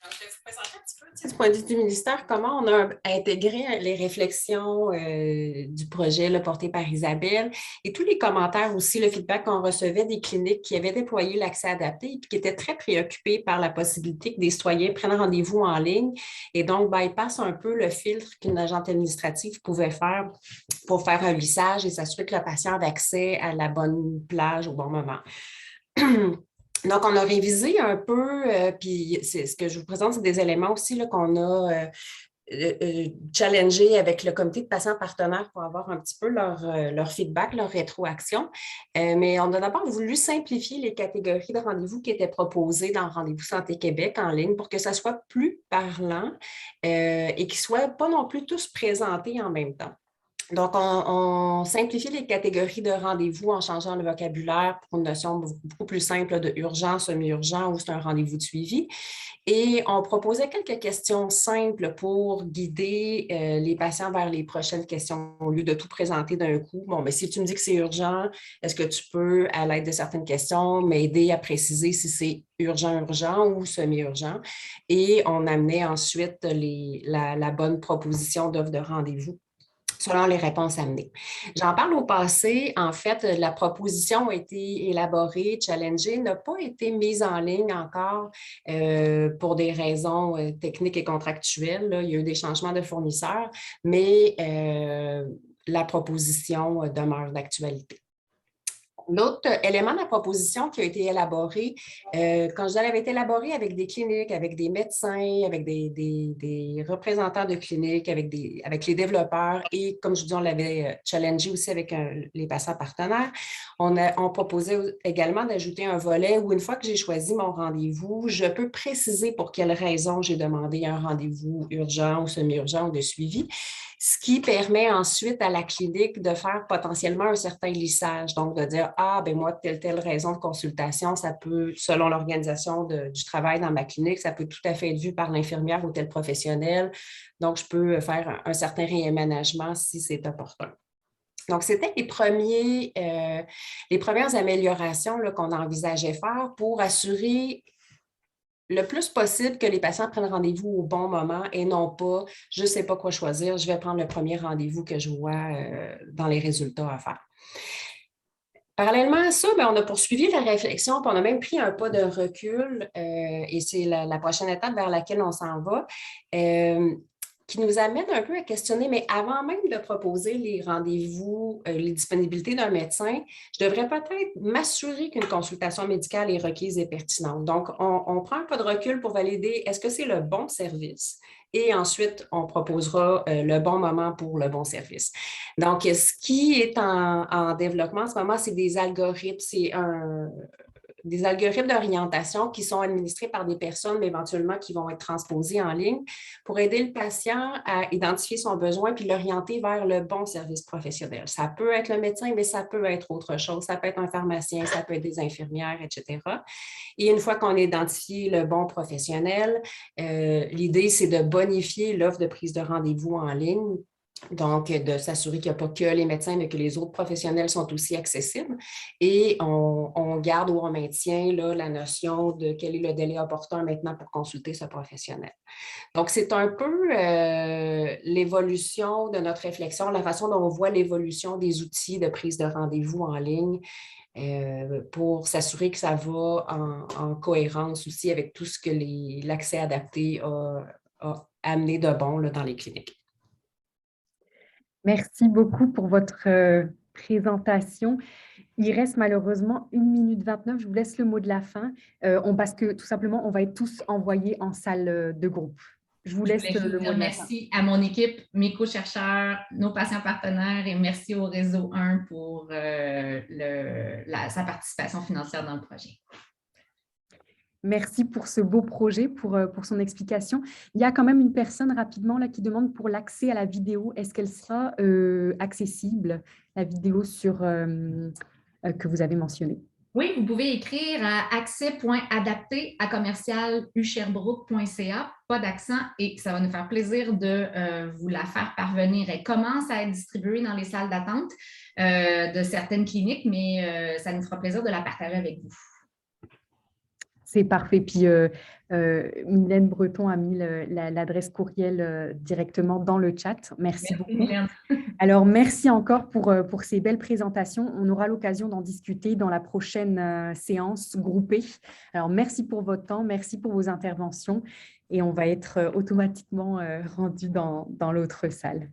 Je vais vous présenter un petit peu du point de vue du ministère, comment on a intégré les réflexions du projet là, porté par Isabelle et tous les commentaires aussi, le feedback qu'on recevait des cliniques qui avaient déployé l'accès adapté et qui étaient très préoccupés par la possibilité que des citoyens prennent rendez-vous en ligne et donc bypassent un peu le filtre qu'une agente administrative pouvait faire pour faire un lissage et s'assurer que le patient avait accès à la bonne plage au bon moment. Donc, on a révisé un peu, puis ce que je vous présente, c'est des éléments aussi qu'on a challengé avec le comité de patients partenaires pour avoir un petit peu leur feedback, leur rétroaction. Mais on a d'abord voulu simplifier les catégories de rendez-vous qui étaient proposées dans Rendez-vous Santé Québec en ligne pour que ça soit plus parlant et qu'ils ne soient pas non plus tous présentés en même temps. Donc, on simplifie les catégories de rendez-vous en changeant le vocabulaire pour une notion beaucoup plus simple de urgent, semi-urgent ou c'est un rendez-vous de suivi. Et on proposait quelques questions simples pour guider les patients vers les prochaines questions au lieu de tout présenter d'un coup. Bon, mais si tu me dis que c'est urgent, est-ce que tu peux, à l'aide de certaines questions, m'aider à préciser si c'est urgent ou semi-urgent? Et on amenait ensuite la bonne proposition d'offre de rendez-vous selon les réponses amenées. J'en parle au passé. En fait, la proposition a été élaborée, challengée, n'a pas été mise en ligne encore pour des raisons techniques et contractuelles. Là. Il y a eu des changements de fournisseurs, mais la proposition demeure d'actualité. L'autre élément de la proposition qui a été élaboré, quand je dis elle avait été élaborée avec des cliniques, avec des médecins, avec des représentants de cliniques, avec les développeurs et comme je vous dis, on l'avait challengé aussi avec les patients partenaires, on proposait également d'ajouter un volet où une fois que j'ai choisi mon rendez-vous, je peux préciser pour quelles raisons j'ai demandé un rendez-vous urgent ou semi-urgent ou de suivi, ce qui permet ensuite à la clinique de faire potentiellement un certain lissage, donc de dire « Ah, ben moi, telle raison de consultation, ça peut, selon l'organisation du travail dans ma clinique, ça peut tout à fait être vu par l'infirmière ou tel professionnel, donc je peux faire un certain réaménagement si c'est opportun. » Donc, c'était les premières améliorations qu'on envisageait faire pour assurer le plus possible que les patients prennent rendez-vous au bon moment et non pas « je ne sais pas quoi choisir, je vais prendre le premier rendez-vous que je vois dans les résultats à faire ». Parallèlement à ça, on a poursuivi la réflexion, puis on a même pris un pas de recul et c'est la prochaine étape vers laquelle on s'en va. qui nous amène un peu à questionner, mais avant même de proposer les rendez-vous, les disponibilités d'un médecin, je devrais peut-être m'assurer qu'une consultation médicale est requise et pertinente. Donc, on prend un pas de recul pour valider est-ce que c'est le bon service et ensuite, on proposera le bon moment pour le bon service. Donc, ce qui est en développement en ce moment, c'est des algorithmes, des algorithmes d'orientation qui sont administrés par des personnes, mais éventuellement qui vont être transposés en ligne pour aider le patient à identifier son besoin puis l'orienter vers le bon service professionnel. Ça peut être le médecin, mais ça peut être autre chose. Ça peut être un pharmacien, ça peut être des infirmières, etc. Et une fois qu'on a identifié le bon professionnel, l'idée, c'est de bonifier l'offre de prise de rendez-vous en ligne. Donc, de s'assurer qu'il n'y a pas que les médecins, mais que les autres professionnels sont aussi accessibles. Et on garde ou on maintient là, la notion de quel est le délai opportun maintenant pour consulter ce professionnel. Donc, c'est un peu l'évolution de notre réflexion, la façon dont on voit l'évolution des outils de prise de rendez-vous en ligne pour s'assurer que ça va en cohérence aussi avec tout ce que l'accès adapté a amené de bon là, dans les cliniques. Merci beaucoup pour votre présentation. Il reste malheureusement 1 minute 29. Je vous laisse le mot de la fin parce que tout simplement, on va être tous envoyés en salle de groupe. Je vous laisse le mot de la fin. Merci à mon équipe, mes co-chercheurs, nos patients partenaires et merci au Réseau 1 pour sa participation financière dans le projet. Merci pour ce beau projet, pour son explication. Il y a quand même une personne rapidement là, qui demande pour l'accès à la vidéo. Est-ce qu'elle sera accessible, la vidéo que vous avez mentionnée? Oui, vous pouvez écrire à accès.adapté@commercialusherbrook.ca, pas d'accent, et ça va nous faire plaisir de vous la faire parvenir. Elle commence à être distribuée dans les salles d'attente de certaines cliniques, mais ça nous fera plaisir de la partager avec vous. C'est parfait. Puis, Mylène Breton a mis l'adresse courriel directement dans le chat. Merci beaucoup. Mylène. Alors, merci encore pour ces belles présentations. On aura l'occasion d'en discuter dans la prochaine séance groupée. Alors, merci pour votre temps, merci pour vos interventions et on va être automatiquement rendu dans l'autre salle.